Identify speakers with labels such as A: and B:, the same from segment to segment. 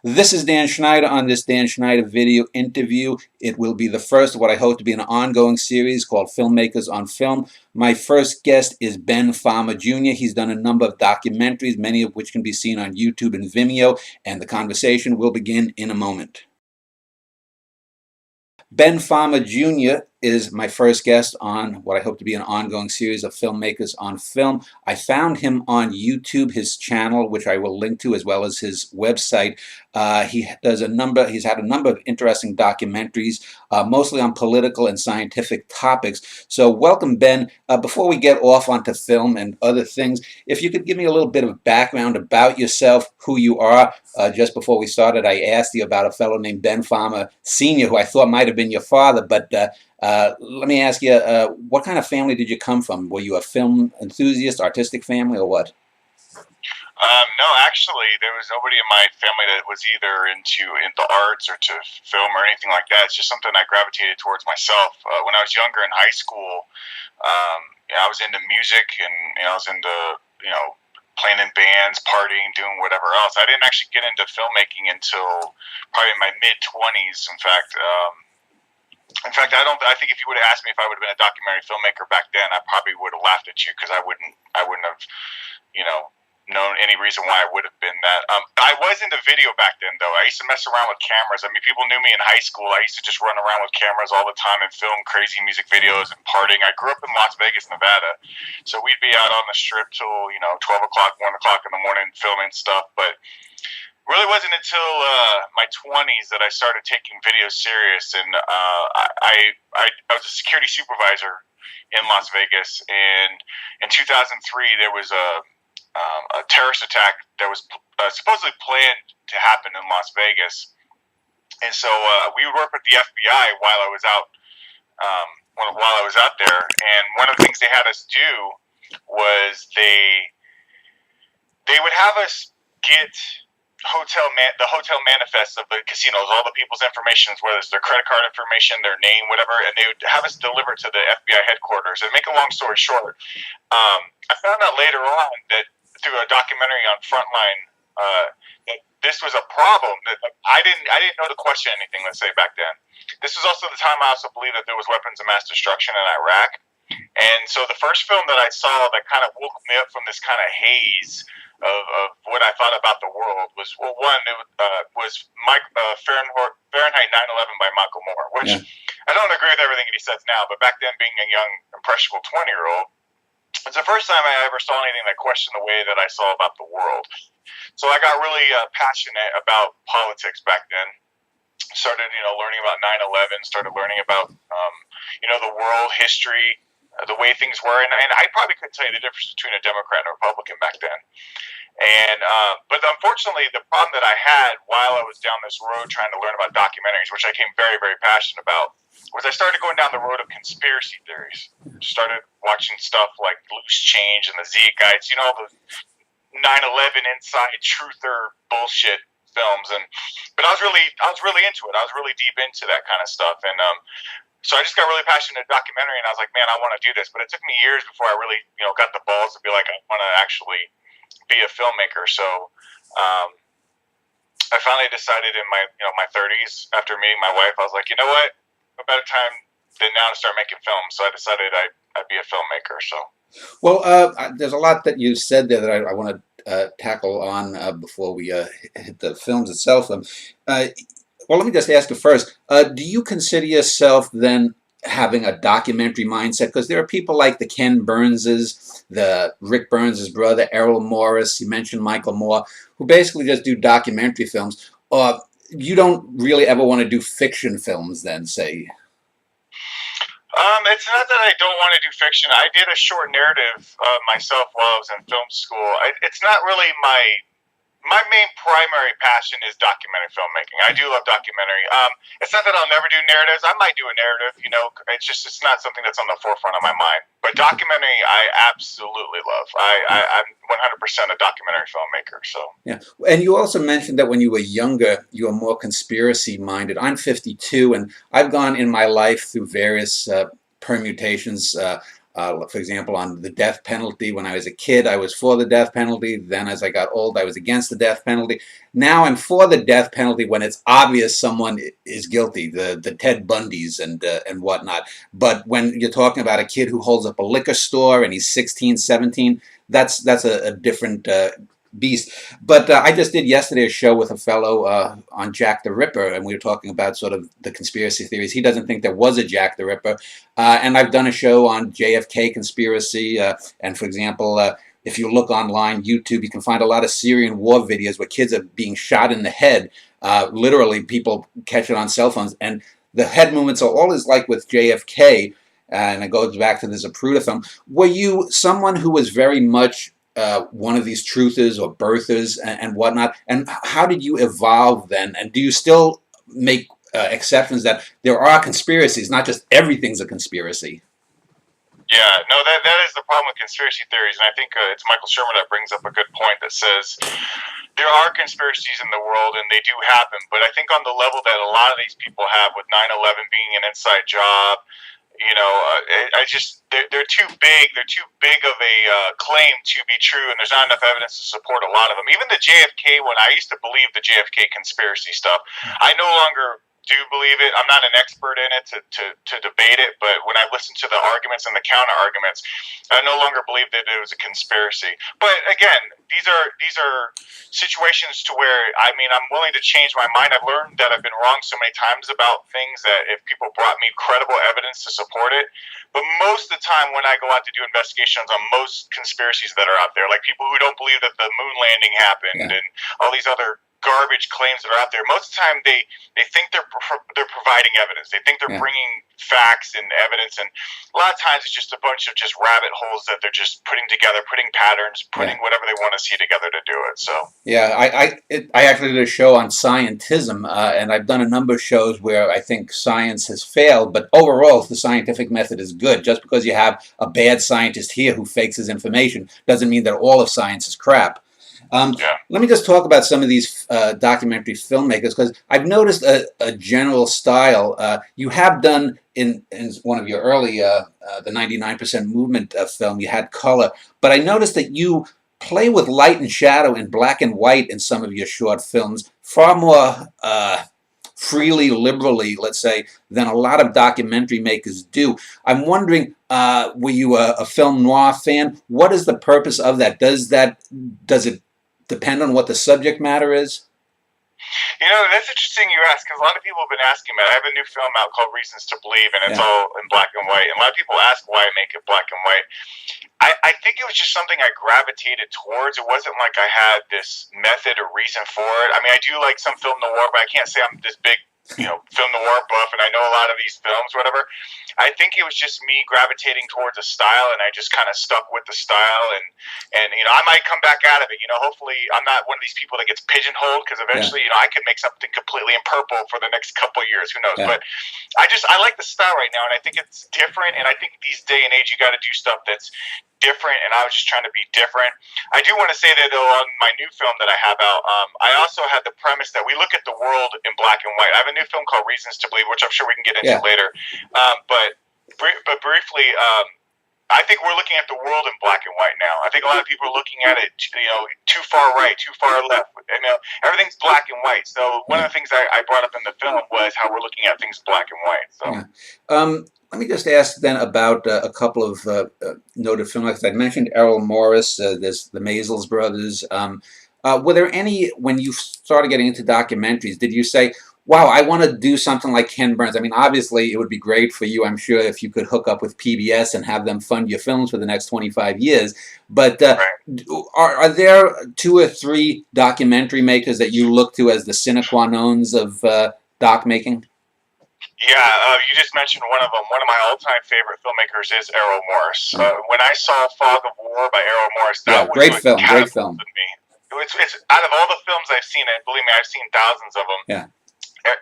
A: This is Dan Schneider on this Dan Schneider video interview. It will be the first of what I hope to be an ongoing series called Filmmakers on Film. My first guest is Ben Fama Jr. He's done a number of documentaries, many of which can be seen on YouTube and Vimeo, and the conversation will begin in a moment. Ben Fama Jr. is my first guest on what I hope to be an ongoing series of Filmmakers on Film. I found him on YouTube, his channel, which I will link to, as well as his website. He's had a number of interesting documentaries, mostly on political and scientific topics. So welcome, Ben. Before we get off onto film and other things, if you could give me a little bit of background about yourself, who you are. Just before we started, I asked you about a fellow named Ben Fama Sr., who I thought might have been your father, but let me ask you, what kind of family did you come from? Were you a film enthusiast, artistic family, or what?
B: No, actually, there was nobody in my family that was either into arts or to film or anything like that. It's just something I gravitated towards myself. When I was younger in high school, I was into music and I was into playing in bands, partying, doing whatever else. I didn't actually get into filmmaking until probably my mid-20s. In fact, I think if you would have asked me if I would have been a documentary filmmaker back then, I probably would have laughed at you because I wouldn't have, known any reason why I would have been that. I was into video back then, though. I used to mess around with cameras. I mean, people knew me in high school. I used to just run around with cameras all the time and film crazy music videos and partying. I grew up in Las Vegas, Nevada, so we'd be out on the strip till 12 o'clock, 1 o'clock in the morning filming stuff. But really wasn't until my 20s that I started taking video serious, and I was a security supervisor in Las Vegas, and in 2003 there was a terrorist attack that was supposedly planned to happen in Las Vegas, and so we would work with the FBI while I was out there, and one of the things they had us do was they would have us get the hotel manifests of the casinos, all the people's information, whether it's their credit card information, their name, whatever, and they would have us deliver to the FBI headquarters. And make a long story short, I found out later on that through a documentary on Frontline that this was a problem. That I didn't know to question anything. Let's say back then. This was also the time I also believed that there was weapons of mass destruction in Iraq. And so the first film that I saw that kind of woke me up from this kind of haze of what I thought about the world was, well, one, it was Fahrenheit 9/11 by Michael Moore, which I don't agree with everything that he says now, but back then, being a young, impressionable 20-year-old, it's the first time I ever saw anything that questioned the way that I saw about the world. So I got really passionate about politics back then. Started, learning about 9/11, started learning about, the world history, the way things were, and I probably couldn't tell you the difference between a Democrat and a Republican back then. And but unfortunately, the problem that I had while I was down this road trying to learn about documentaries, which I became very, very passionate about, was I started going down the road of conspiracy theories. Started watching stuff like Loose Change and the Z Guides, all the 9/11 inside truther bullshit films, but I was really into it. I was really deep into that kind of stuff, and so I just got really passionate in documentary, and I was like, man, I want to do this. But it took me years before I really, got the balls to be like, I want to actually be a filmmaker. So I finally decided in my 30s, after meeting my wife, I was like, you know what, a better time than now to start making films. So I decided I'd be a filmmaker. So.
A: Well, there's a lot that you said there that I want to tackle on before we hit the films itself. Well, let me just ask you first, do you consider yourself then having a documentary mindset? Because there are people like the Ken Burnses, the Rick Burns' brother, Errol Morris, you mentioned Michael Moore, who basically just do documentary films. You don't really ever want to do fiction films then, say?
B: It's not that I don't want to do fiction. I did a short narrative myself while I was in film school. It's not really my main primary passion is documentary filmmaking. I do love documentary. It's not that I'll never do narratives. I might do a narrative, it's not something that's on the forefront of my mind. But documentary, I absolutely love. I'm 100% a documentary filmmaker. So. Yeah,
A: and you also mentioned that when you were younger, you were more conspiracy minded. I'm 52, and I've gone in my life through various permutations For example, on the death penalty, when I was a kid, I was for the death penalty. Then as I got old, I was against the death penalty. Now I'm for the death penalty when it's obvious someone is guilty, the Ted Bundys and whatnot. But when you're talking about a kid who holds up a liquor store and he's 16, 17, that's a different beast. But I just did yesterday a show with a fellow on Jack the Ripper, and we were talking about sort of the conspiracy theories. He doesn't think there was a Jack the Ripper. And I've done a show on JFK conspiracy. And for example, if you look online, YouTube, you can find a lot of Syrian war videos where kids are being shot in the head. Literally, people catch it on cell phones. And the head movements are always like with JFK. And it goes back to the Zapruder film. Were you someone who was very much one of these truthers or birthers and whatnot? And how did you evolve then? And do you still make exceptions that there are conspiracies, not just everything's a conspiracy?
B: Yeah, no, that is the problem with conspiracy theories, and I think it's Michael Shermer that brings up a good point that says there are conspiracies in the world, and they do happen, but I think on the level that a lot of these people have with 9/11 being an inside job, they're too big. They're too big of a claim to be true, and there's not enough evidence to support a lot of them. Even the JFK one, I used to believe the JFK conspiracy stuff. I no longer do believe it. I'm not an expert in it to debate it, but when I listen to the arguments and the counter arguments, I no longer believe that it was a conspiracy. But again, these are situations to where I'm willing to change my mind. I've learned that I've been wrong so many times about things that if people brought me credible evidence to support it. But most of the time when I go out to do investigations on most conspiracies that are out there, like people who don't believe that the moon landing happened and all these other garbage claims that are out there, most of the time they think they're providing evidence. They think they're bringing facts and evidence, and a lot of times it's just a bunch of just rabbit holes that they're just putting together, putting patterns, putting whatever they want to see together to do it. So
A: I actually did a show on scientism, and I've done a number of shows where I think science has failed, but overall the scientific method is good. Just because you have a bad scientist here who fakes his information doesn't mean that all of science is crap. Let me just talk about some of these documentary filmmakers, because I've noticed a general style. You have done in one of your early, the 99% Movement film, you had color, but I noticed that you play with light and shadow in black and white in some of your short films, far more freely, liberally, let's say, than a lot of documentary makers do. I'm wondering, were you a film noir fan? What is the purpose of that? Does it depend on what the subject matter is?
B: That's interesting you ask, because a lot of people have been asking me. I have a new film out called Reasons to Believe, and it's all in black and white. And a lot of people ask why I make it black and white. I think it was just something I gravitated towards. It wasn't like I had this method or reason for it. I do like some film noir, but I can't say I'm this big film noir buff, and I know a lot of these films, whatever. I think it was just me gravitating towards a style, and I just kind of stuck with the style, and I might come back out of it. Hopefully I'm not one of these people that gets pigeonholed, because eventually, I could make something completely in purple for the next couple of years. Who knows? Yeah. But I like the style right now, and I think it's different, and I think these day and age you got to do stuff that's different, and I was just trying to be different. I do want to say that, though, on my new film that I have out, I also had the premise that we look at the world in black and white. I have a new film called Reasons to Believe, which I'm sure we can get into later. But briefly, I think we're looking at the world in black and white now. I think a lot of people are looking at it, too far right, too far left. Everything's black and white. So one of the things I brought up in the film was how we're looking at things black and white. So.
A: Let me just ask then about a couple of noted filmmakers. I mentioned Errol Morris. There's the Maysles brothers. Were there any, when you started getting into documentaries, did you say, wow, I want to do something like Ken Burns? Obviously, it would be great for you, I'm sure, if you could hook up with PBS and have them fund your films for the next 25 years. But are there 2 or 3 documentary makers that you look to as the sine qua nons of doc making?
B: Yeah, you just mentioned one of them. One of my all-time favorite filmmakers is Errol Morris. When I saw Fog of War by Errol Morris, that was
A: great film. Great film.
B: Me. It's out of all the films I've seen, and believe me, I've seen thousands of them.
A: Yeah.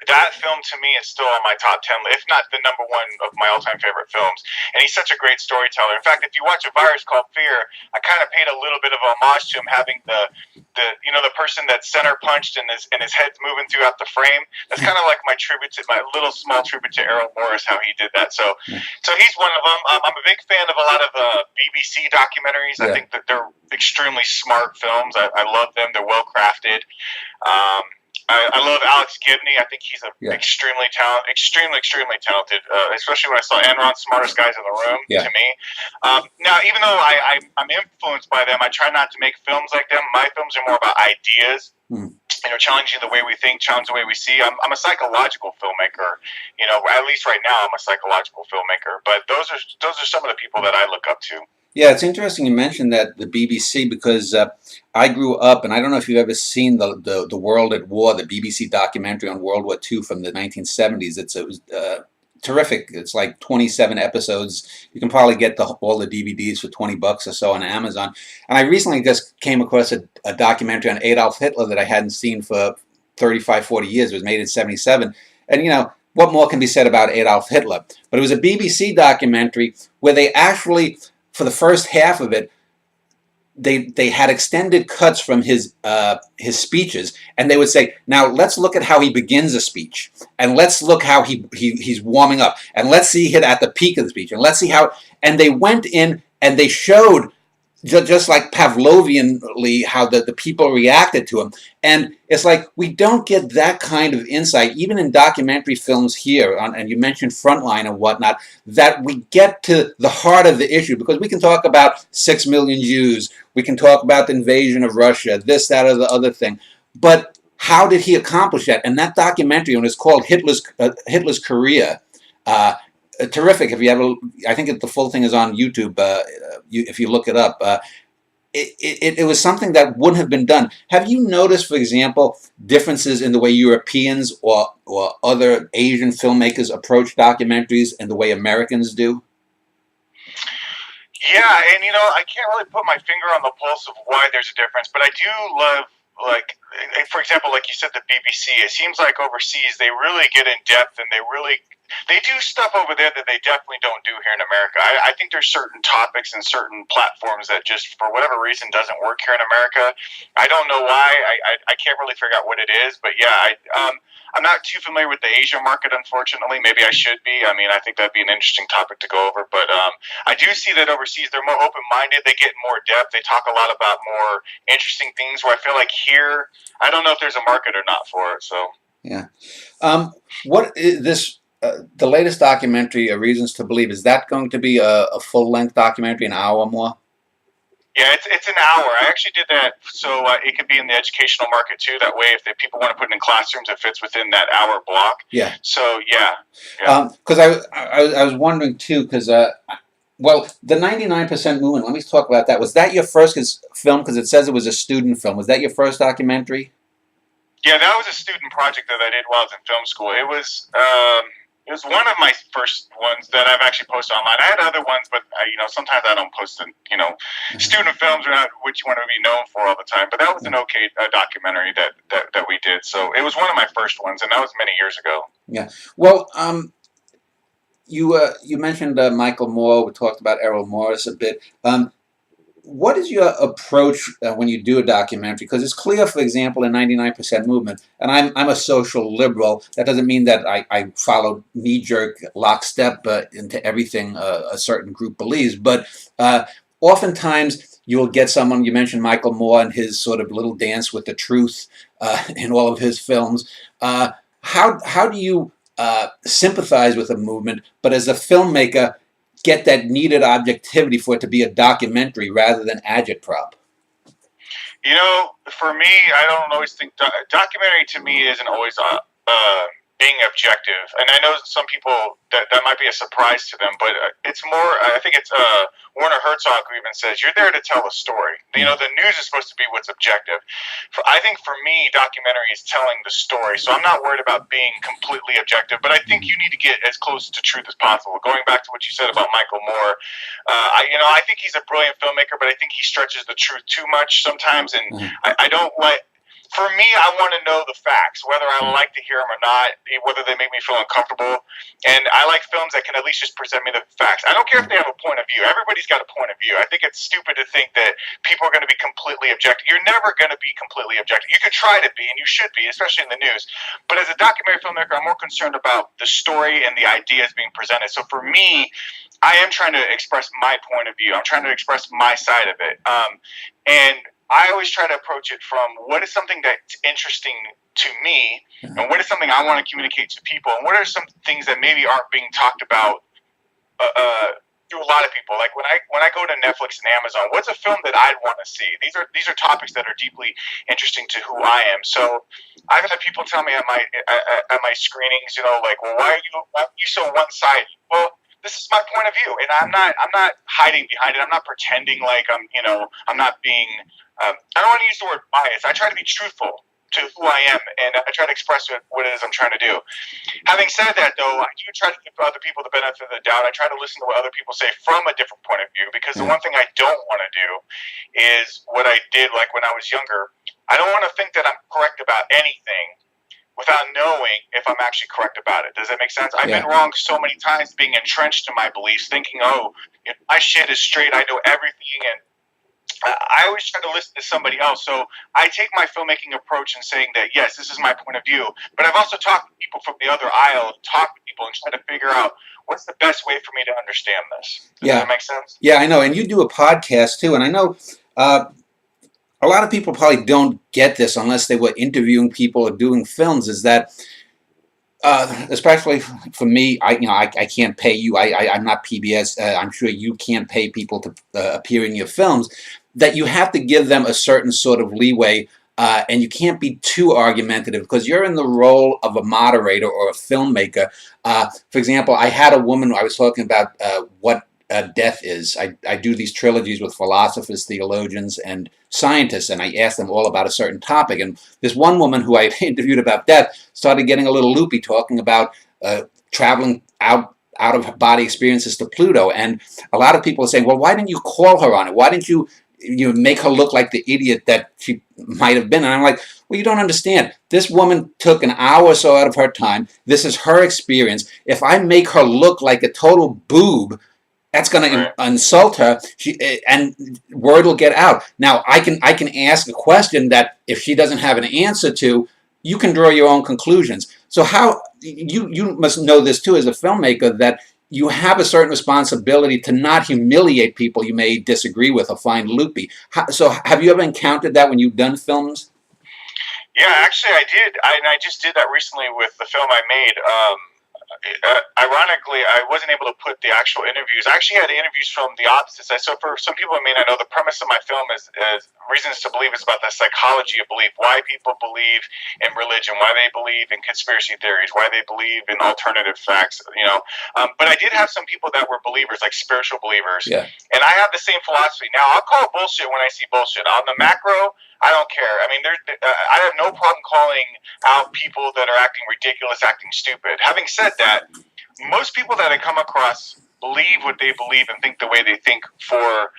B: that film to me is still on my top 10, if not the number one of my all-time favorite films. And he's such a great storyteller. In fact, if you watch A Virus Called Fear, I kind of paid a little bit of homage to him, having the the person that's center punched and his head's moving throughout the frame. That's kind of like my little small tribute to Errol Morris, how he did that. So he's one of them. I'm a big fan of a lot of BBC documentaries. I think that they're extremely smart films. I love them. They're well crafted. I love Alex Gibney. I think he's extremely talented. Especially when I saw Enron's Smartest Guys in the Room. To me, now even though I'm influenced by them, I try not to make films like them. My films are more about ideas. Challenging the way we think, challenging the way we see. I'm a psychological filmmaker. At least right now, I'm a psychological filmmaker. But those are some of the people that I look up to.
A: Yeah, it's interesting you mentioned that, the BBC, because I grew up, and I don't know if you've ever seen the World at War, the BBC documentary on World War II from the 1970s. It was terrific. It's like 27 episodes. You can probably get all the DVDs for $20 or so on Amazon. And I recently just came across a documentary on Adolf Hitler that I hadn't seen for 35, 40 years. It was made in 1977. And, what more can be said about Adolf Hitler? But it was a BBC documentary where they actually, for the first half of it, they had extended cuts from his speeches, and they would say, now let's look at how he begins a speech, and let's look how he's warming up, and let's see it at the peak of the speech, and let's see how, and they went in and they showed just like Pavlovianly how the people reacted to him. And it's like we don't get that kind of insight, even in documentary films here, and you mentioned Frontline and whatnot, that we get to the heart of the issue, because we can talk about 6 million Jews, we can talk about the invasion of Russia, this, that, or the other thing, but how did he accomplish that? And that documentary, and it's called Hitler's Career, terrific. If you ever, I think the full thing is on YouTube. If you look it up, it was something that wouldn't have been done. Have you noticed, for example, differences in the way Europeans or other Asian filmmakers approach documentaries and the way Americans do?
B: Yeah, and I can't really put my finger on the pulse of why there's a difference, but I do love, like, for example, like you said, the BBC. It seems like overseas they really get in depth, and they do stuff over there that they definitely don't do here in America. I think there's certain topics and certain platforms that just, for whatever reason, doesn't work here in America. I don't know why. I can't really figure out what it is. But yeah, I'm not too familiar with the Asian market, unfortunately. Maybe I should be. I mean, I think that'd be an interesting topic to go over. But I do see that overseas they're more open-minded. They get more depth. They talk a lot about more interesting things, where I feel like here, I don't know if there's a market or not for it. So
A: yeah. What is this? The latest documentary, Reasons to Believe, is that going to be a full-length documentary, an hour or more?
B: Yeah, it's an hour. I actually did that so it could be in the educational market too. That way, if people want to put it in classrooms, it fits within that hour block.
A: Yeah.
B: So yeah.
A: Because I was wondering too, because well, the 99% Movement. Let me talk about that. Was that your first film? Because it says it was a student film. Was that your first documentary?
B: Yeah, that was a student project that I did while I was in film school. It was one of my first ones that I've actually posted online. I had other ones, but sometimes I don't post them. Student films are not what you want to be known for all the time. But that was an okay documentary that we did. So it was one of my first ones, and that was many years ago.
A: Yeah. Well, you mentioned Michael Moore. We talked about Errol Morris a bit. What is your approach when you do a documentary? Because it's clear, for example, in 99% Movement, and I'm a social liberal. That doesn't mean that I follow knee-jerk lockstep into everything a certain group believes. But oftentimes you will get someone, you mentioned Michael Moore and his sort of little dance with the truth in all of his films. How do you sympathize with a movement, but as a filmmaker, get that needed objectivity for it to be a documentary rather than agitprop?
B: For me, I don't always think documentary to me isn't always being objective. And I know some people that might be a surprise to them, but it's more, I think it's Werner Herzog who even says, you're there to tell a story. The news is supposed to be what's objective. I think for me, documentary is telling the story. So I'm not worried about being completely objective, but I think you need to get as close to truth as possible. Going back to what you said about Michael Moore, I think he's a brilliant filmmaker, but I think he stretches the truth too much sometimes. And I don't like, For me, I want to know the facts, whether I like to hear them or not, whether they make me feel uncomfortable. And I like films that can at least just present me the facts. I don't care if they have a point of view. Everybody's got a point of view. I think it's stupid to think that people are going to be completely objective. You're never going to be completely objective. You could try to be, and you should be, especially in the news. But as a documentary filmmaker, I'm more concerned about the story and the ideas being presented. So for me, I am trying to express my point of view. I'm trying to express my side of it. And I always try to approach it from what is something that's interesting to me, and what is something I want to communicate to people, and what are some things that maybe aren't being talked about through a lot of people. Like when I go to Netflix and Amazon, what's a film that I'd want to see? These are topics that are deeply interesting to who I am. So I've had people tell me at my screenings, like, well, why are you so one-sided? Well, this is my point of view, and I'm not hiding behind it. I'm not pretending like I'm not being. I don't want to use the word bias. I try to be truthful to who I am, and I try to express what it is I'm trying to do. Having said that, though, I do try to give other people the benefit of the doubt. I try to listen to what other people say from a different point of view, because the one thing I don't want to do is what I did like when I was younger. I don't want to think that I'm correct about anything without knowing if I'm actually correct about it. Does that make sense? I've been wrong so many times, being entrenched in my beliefs, thinking, my shit is straight, I know everything, and I always try to listen to somebody else. So I take my filmmaking approach in saying that, yes, this is my point of view, but I've also talked to people from the other aisle, talked to people and try to figure out what's the best way for me to understand this. Does that make sense?
A: Yeah, I know. And you do a podcast too, and I know a lot of people probably don't get this unless they were interviewing people or doing films, is that especially for me, I can't pay you. I'm not PBS. I'm sure you can't pay people to appear in your films. That you have to give them a certain sort of leeway, and you can't be too argumentative, because you're in the role of a moderator or a filmmaker. For example, I had a woman. I was talking about what death is. I do these trilogies with philosophers, theologians, and scientists, and I asked them all about a certain topic. And this one woman who I interviewed about death started getting a little loopy, talking about traveling out of body experiences to Pluto. And a lot of people are saying, well, why didn't you call her on it? Why didn't you make her look like the idiot that she might have been? And I'm like, well, you don't understand. This woman took an hour or so out of her time. This is her experience. If I make her look like a total boob, that's going to insult her, and word will get out. Now, I can ask a question that if she doesn't have an answer to, you can draw your own conclusions. So how you must know this too as a filmmaker, that you have a certain responsibility to not humiliate people you may disagree with or find loopy. So have you ever encountered that when you've done films?
B: Yeah, actually I did. I just did that recently with the film I made. Ironically, I wasn't able to put the actual interviews. I actually had interviews from the opposite side. So for some people who may not know, the premise of my film is Reasons to Believe. Is about the psychology of belief, why people believe in religion, why they believe in conspiracy theories, why they believe in alternative facts, But I did have some people that were believers, like spiritual believers.
A: Yeah.
B: And I have the same philosophy. Now, I'll call bullshit when I see bullshit. On the macro, I don't care. I mean, I have no problem calling out people that are acting ridiculous, acting stupid. Having said that, most people that I come across believe what they believe and think the way they think for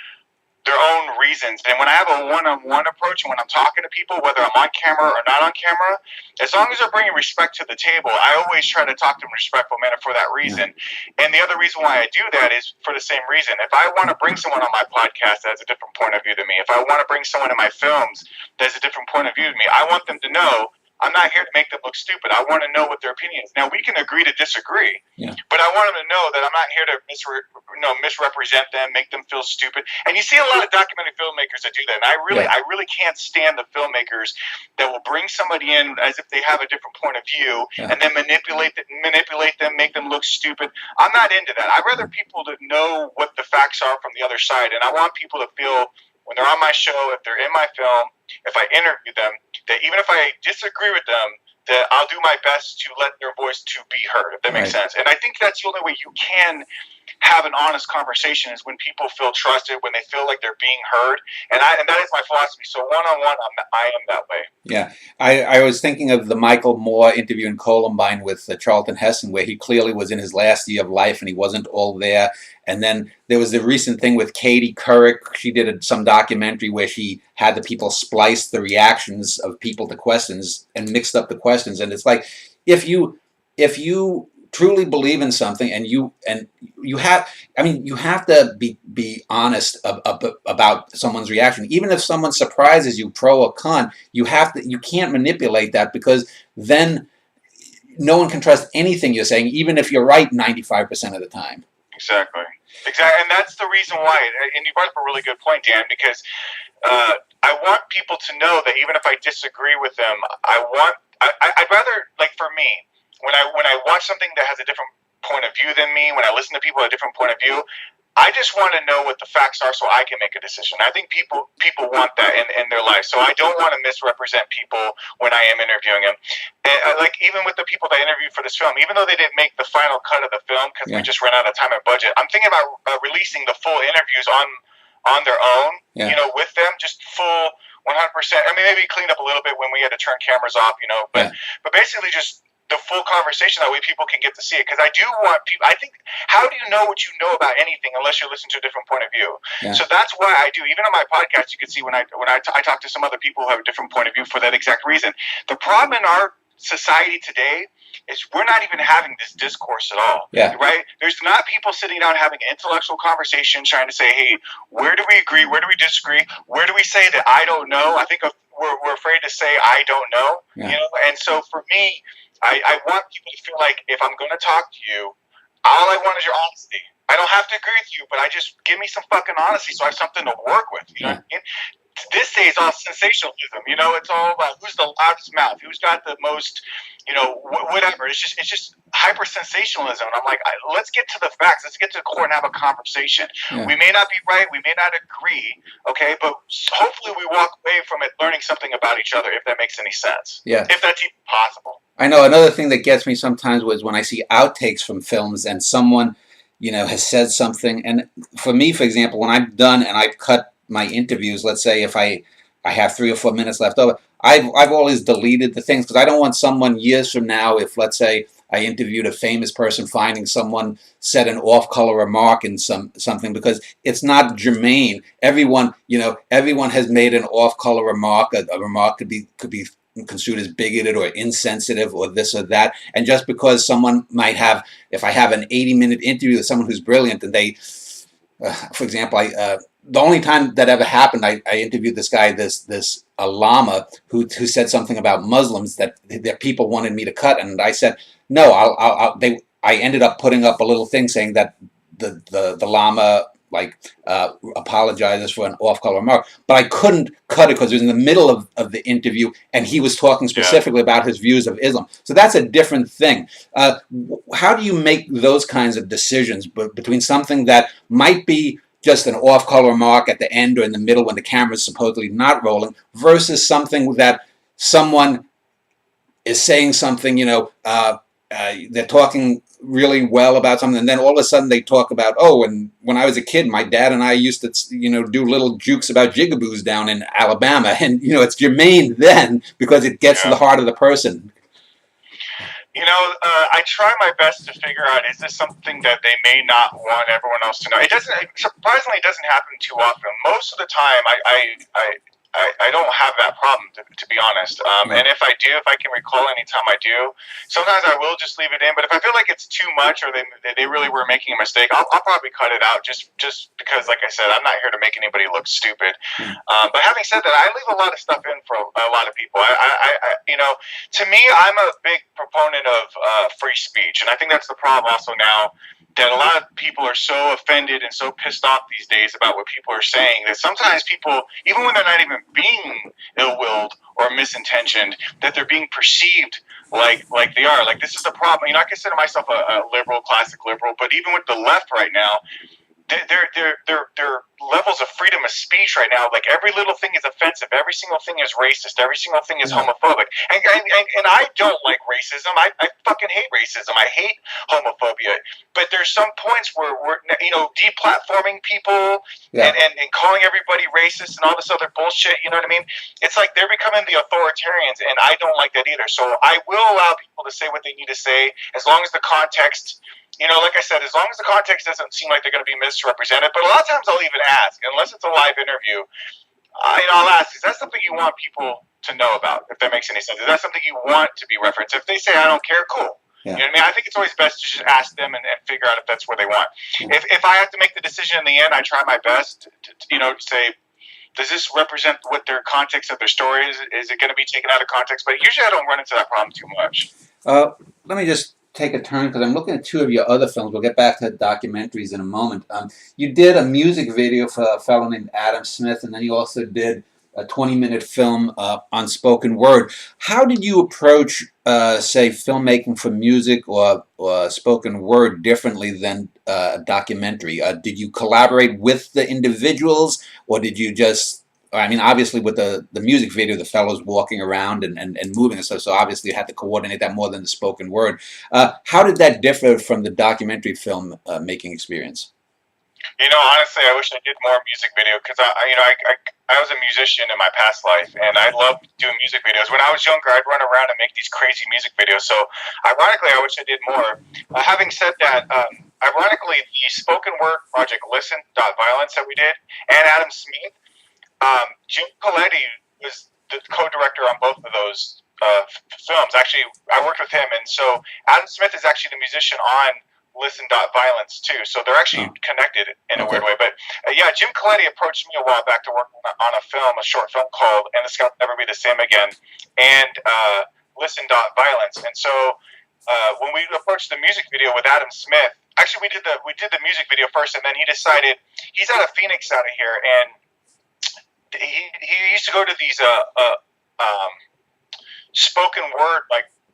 B: their own reasons. And when I have a one-on-one approach, and when I'm talking to people, whether I'm on camera or not on camera, as long as they're bringing respect to the table, I always try to talk to them in a respectful manner for that reason. And the other reason why I do that is for the same reason. If I want to bring someone on my podcast that has a different point of view than me, if I want to bring someone in my films that has a different point of view than me, I want them to know I'm not here to make them look stupid. I want to know what their opinion is. Now, we can agree to disagree, but I want them to know that I'm not here to misrepresent them, make them feel stupid. And you see a lot of documentary filmmakers that do that. And I really can't stand the filmmakers that will bring somebody in as if they have a different point of view and then manipulate them, make them look stupid. I'm not into that. I'd rather people to know what the facts are from the other side. And I want people to feel, when they're on my show, if they're in my film, if I interview them, that even if I disagree with them, that I'll do my best to let their voice to be heard, if that makes sense. And I think that's the only way you can have an honest conversation is when people feel trusted, when they feel like they're being heard, and that is my philosophy. So one-on-one, I am that way.
A: Yeah, I was thinking of the Michael Moore interview in Columbine with Charlton Heston, where he clearly was in his last year of life and he wasn't all there. And then there was the recent thing with Katie Couric. She did some documentary where she had the people splice the reactions of people to questions and mixed up the questions. And it's like, if you truly believe in something and you have, I mean, you have to be honest about someone's reaction. Even if someone surprises you, pro or con, you can't manipulate that, because then no one can trust anything you're saying, even if you're right 95% of the time.
B: Exactly. And that's the reason why. And you brought up a really good point, Dan, because I want people to know that even if I disagree with them, I'd rather, like, for me, when I watch something that has a different point of view than me, when I listen to people at a different point of view, I just want to know what the facts are so I can make a decision. I think people want that in their life. So I don't want to misrepresent people when I am interviewing them. And, like, even with the people that I interviewed for this film, even though they didn't make the final cut of the film because we just ran out of time and budget, I'm thinking about releasing the full interviews on their own, you know, with them, just full 100%. I mean, maybe cleaned up a little bit when we had to turn cameras off, you know, but basically just the full conversation. That way people can get to see it. Because I do want people, I think, how do you know what you know about anything unless you're listening to a different point of view? So that's why I do. Even on my podcast, you can see when I talk to some other people who have a different point of view for that exact reason. The problem in our society today is we're not even having this discourse at all. Right? There's not people sitting down having an intellectual conversation trying to say, hey, where do we agree? Where do we disagree? Where do we say that I don't know? I think we're afraid to say I don't know. You know? And so for me, I want people to feel like if I'm going to talk to you, all I want is your honesty. I don't have to agree with you, but I just give me some fucking honesty so I have something to work with. You know what I mean? This day is all sensationalism. You know, it's all about who's the loudest mouth, who's got the most, you know, whatever. It's just hyper sensationalism. And I'm like, let's get to the facts. Let's get to the core and have a conversation. We may not be right. We may not agree. Okay, but hopefully we walk away from it learning something about each other, if that makes any sense. If that's even possible.
A: I know another thing that gets me sometimes was when I see outtakes from films and someone, you know, has said something. And for me, for example, when I'm done and I've cut my interviews, let's say if I have 3 or 4 minutes left over, I've always deleted the things, because I don't want someone years from now, if let's say I interviewed a famous person, finding someone said an off-color remark in something, because it's not germane. Everyone has made an off-color remark. A remark could be construed as bigoted or insensitive or this or that. And just because someone might have, if I have an 80-minute interview with someone who's brilliant and they, for example, the only time that ever happened, I interviewed this guy, this Lama, who said something about Muslims that people wanted me to cut, and I said no. I ended up putting up a little thing saying that the Lama apologizes for an off-color remark, but I couldn't cut it because it was in the middle of the interview and he was talking specifically about his views of Islam. So that's a different thing. How do you make those kinds of decisions between something that might be just an off-color remark at the end or in the middle when the camera's supposedly not rolling, versus something that someone is saying something, you know, they're talking really well about something, and then all of a sudden they talk about, oh, and when I was a kid, my dad and I used to, you know, do little jukes about jigaboos down in Alabama, and, you know, it's germane then because it gets to the heart of the person.
B: You know, I try my best to figure out, is this something that they may not want everyone else to know? Surprisingly, it doesn't happen too often. Most of the time, I don't have that problem, to be honest. And if I do, if I can recall any time I do, sometimes I will just leave it in. But if I feel like it's too much or they really were making a mistake, I'll probably cut it out just because, like I said, I'm not here to make anybody look stupid. But having said that, I leave a lot of stuff in for a lot of people. You know, to me, I'm a big proponent of free speech. And I think that's the problem also now, that a lot of people are so offended and so pissed off these days about what people are saying that sometimes people, even when they're not even being ill-willed or misintentioned, that they're being perceived like they are. Like, this is the problem. You know, I consider myself a liberal, classic liberal, but even with the left right now, their levels of freedom of speech right now, like every little thing is offensive, every single thing is racist, every single thing is homophobic, and I don't like racism. I fucking hate racism. I hate homophobia. But there's some points where we're deplatforming people and calling everybody racist and all this other bullshit. You know what I mean? It's like they're becoming the authoritarians, and I don't like that either. So I will allow people to say what they need to say as long as the context. Like I said, as long as the context doesn't seem like they're going to be misrepresented. But a lot of times I'll even ask, unless it's a live interview, I'll ask, is that something you want people to know about, if that makes any sense? Is that something you want to be referenced? If they say, I don't care, cool. Yeah. You know what I mean? I think it's always best to just ask them and figure out if that's what they want. Yeah. If I have to make the decision in the end, I try my best to say, does this represent what their context of their story is? Is it going to be taken out of context? But usually I don't run into that problem too much.
A: Let me just take a turn because I'm looking at two of your other films. We'll get back to documentaries in a moment. You did a music video for a fellow named Adam Smith, and then you also did a 20-minute film on spoken word. How did you approach, say, filmmaking for music or spoken word differently than a documentary? Did you collaborate with the individuals, or did you just... I mean, obviously, with the music video, the fellow's walking around and moving and stuff, so obviously you had to coordinate that more than the spoken word. How did that differ from the documentary film making experience?
B: Honestly, I wish I did more music video because I was a musician in my past life, and I loved doing music videos. When I was younger, I'd run around and make these crazy music videos. So, ironically, I wish I did more. Having said that, ironically, the spoken word project Listen.Violence that we did, and Adam Smith, Jim Coletti was the co-director on both of those films. Actually, I worked with him, and so Adam Smith is actually the musician on Listen.Violence too. So they're actually connected in a weird way. But Jim Coletti approached me a while back to work on a short film called "And the Sky Will Never Be the Same Again," and Listen.Violence. And so when we approached the music video with Adam Smith, actually we did the music video first, and then he decided he's out of Phoenix out of here, and he used to go to these spoken word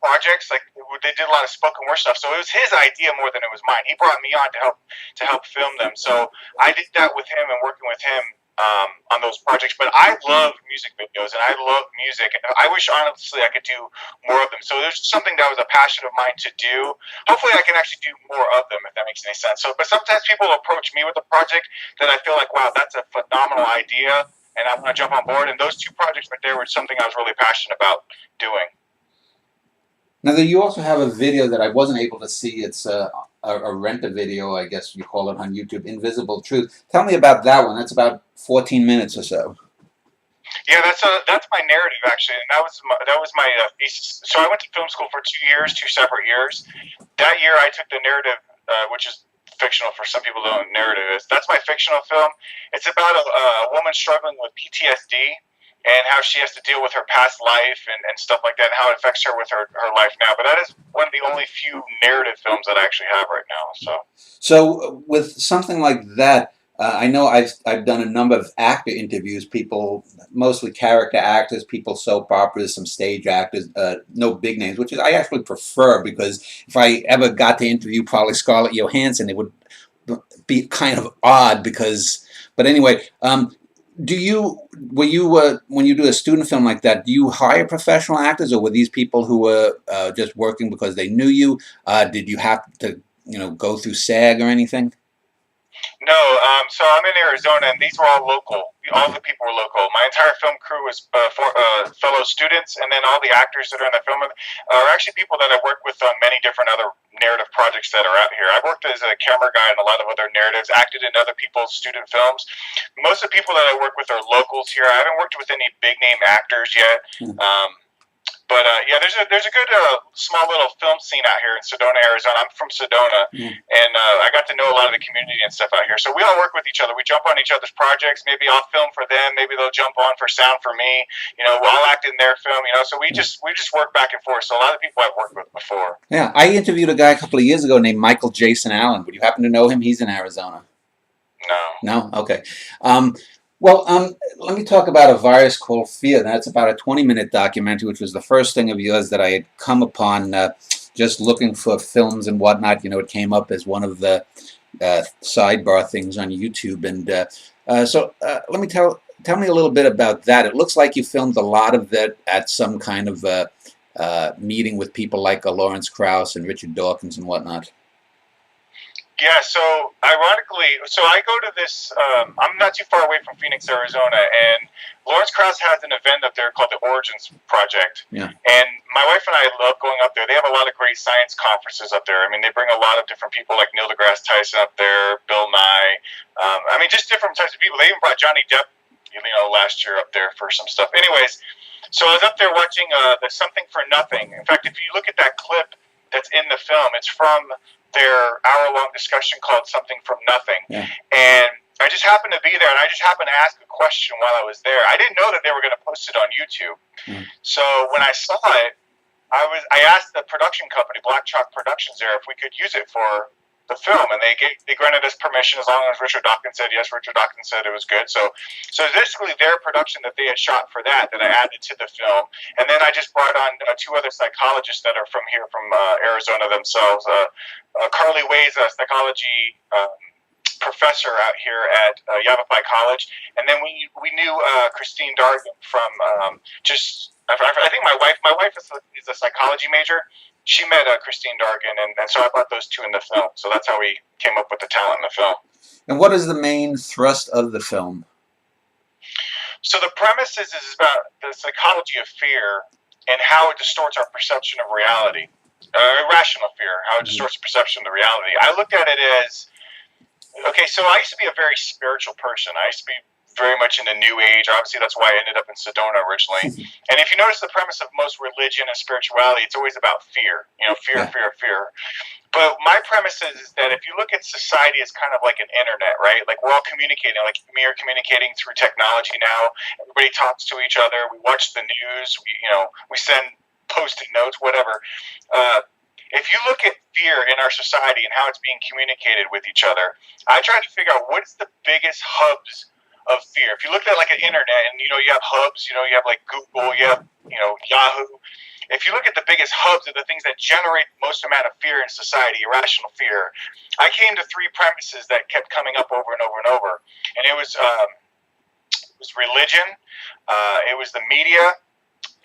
B: projects, they did a lot of spoken word stuff. So it was his idea more than it was mine. He brought me on to help film them. So I did that with him and working with him on those projects. But I love music videos and I love music. I wish honestly I could do more of them. So there's something that was a passion of mine to do. Hopefully I can actually do more of them, if that makes any sense. But sometimes people approach me with a project that I feel like, wow, that's a phenomenal idea, and I want to jump on board. And those two projects right there were something I was really passionate about doing.
A: Now, you also have a video that I wasn't able to see. It's a rent-a-video, I guess you call it on YouTube, Invisible Truth. Tell me about that one. That's about 14 minutes or so.
B: Yeah, that's my narrative, actually, and that was my thesis. So I went to film school for 2 years, 2 separate years. That year I took the narrative, which is fictional for some people, don't know what narrative is. That's my fictional film. It's about a woman struggling with PTSD and how she has to deal with her past life and stuff like that, and how it affects her with her life now. But that is one of the only few narrative films that I actually have right now.
A: So with something like that, I know I've done a number of actor interviews, people, mostly character actors, people soap operas, some stage actors, no big names, which is I actually prefer, because if I ever got to interview probably Scarlett Johansson, it would be kind of odd because, but anyway, when you do a student film like that, do you hire professional actors, or were these people who were just working because they knew you? Did you have to, go through SAG or anything?
B: No, so I'm in Arizona, and these were all local. All the people were local. My entire film crew was fellow students, and then all the actors that are in the film are actually people that I work with on many different other narrative projects that are out here. I've worked as a camera guy in a lot of other narratives, acted in other people's student films. Most of the people that I work with are locals here. I haven't worked with any big-name actors yet. But there's a good small little film scene out here in Sedona, Arizona. I'm from Sedona, and I got to know a lot of the community and stuff out here. So we all work with each other. We jump on each other's projects. Maybe I'll film for them. Maybe they'll jump on for sound for me. I'll act in their film. So we just work back and forth. So a lot of people I've worked with before.
A: Yeah, I interviewed a guy a couple of years ago named Michael Jason Allen. Would you happen to know him? He's in Arizona. No. Okay. Well, let me talk about A Virus Called Fear. That's about a 20-minute documentary, which was the first thing of yours that I had come upon just looking for films and whatnot. It came up as one of the sidebar things on YouTube. And so let me tell me a little bit about that. It looks like you filmed a lot of that at some kind of meeting with people like Lawrence Krauss and Richard Dawkins and whatnot.
B: Yeah, so ironically, so I go to this, I'm not too far away from Phoenix, Arizona, and Lawrence Krauss has an event up there called the Origins Project.
A: Yeah.
B: And my wife and I love going up there. They have a lot of great science conferences up there. I mean, they bring a lot of different people like Neil deGrasse Tyson up there, Bill Nye. I mean, just different types of people. They even brought Johnny Depp, last year up there for some stuff. Anyways, so I was up there watching the Something for Nothing. In fact, if you look at that clip that's in the film, it's from their hour-long discussion called Something from Nothing. Yeah. And I just happened to be there, and I just happened to ask a question while I was there. I didn't know that they were going to post it on YouTube. So when I saw it, I asked the production company, Black Chalk Productions, there if we could use it for the film, and they granted us permission as long as Richard Dawkins said yes. Richard Dawkins said it was good. So basically their production that they had shot for that I added to the film, and then I just brought on two other psychologists that are from here, from Arizona themselves. Carly Way's a psychology professor out here at Yavapai College, and then we knew Christine Dargan from I think my wife is a psychology major. She met Christine Dargan, and so I brought those two in the film. So that's how we came up with the talent in the film.
A: And what is the main thrust of the film?
B: So the premise is about the psychology of fear and how it distorts our perception of reality. Irrational fear, how it distorts the perception of the reality. I looked at it as, okay, so I used to be a very spiritual person. I used to be very much in the New Age. Obviously, that's why I ended up in Sedona originally. And if you notice the premise of most religion and spirituality, it's always about fear. Fear. But my premise is that if you look at society as kind of like an internet, right? Like we're all communicating, like we are communicating through technology now. Everybody talks to each other. We watch the news. We send Post-it notes, whatever. If you look at fear in our society and how it's being communicated with each other, I try to figure out what is the biggest hubs of fear. If you look at like an internet and you have hubs, you have like Google, you have Yahoo. If you look at the biggest hubs of the things that generate the most amount of fear in society, irrational fear, I came to three premises that kept coming up over and over and over. And it was religion, it was the media,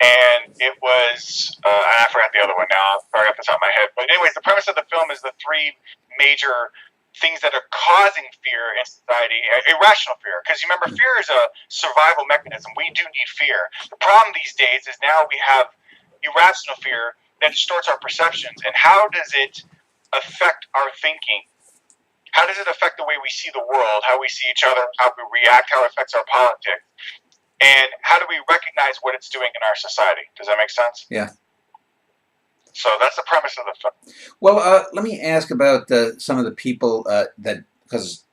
B: and it was I forgot the other one now. I forgot this out of my head. But anyways, the premise of the film is the three major things that are causing fear in society, irrational fear. Because remember, fear is a survival mechanism. We do need fear. The problem these days is now we have irrational fear that distorts our perceptions. And how does it affect our thinking? How does it affect the way we see the world, how we see each other, how we react, how it affects our politics? And how do we recognize what it's doing in our society? Does that make sense?
A: Yeah.
B: So that's the premise of the film.
A: Well, let me ask about some of the people because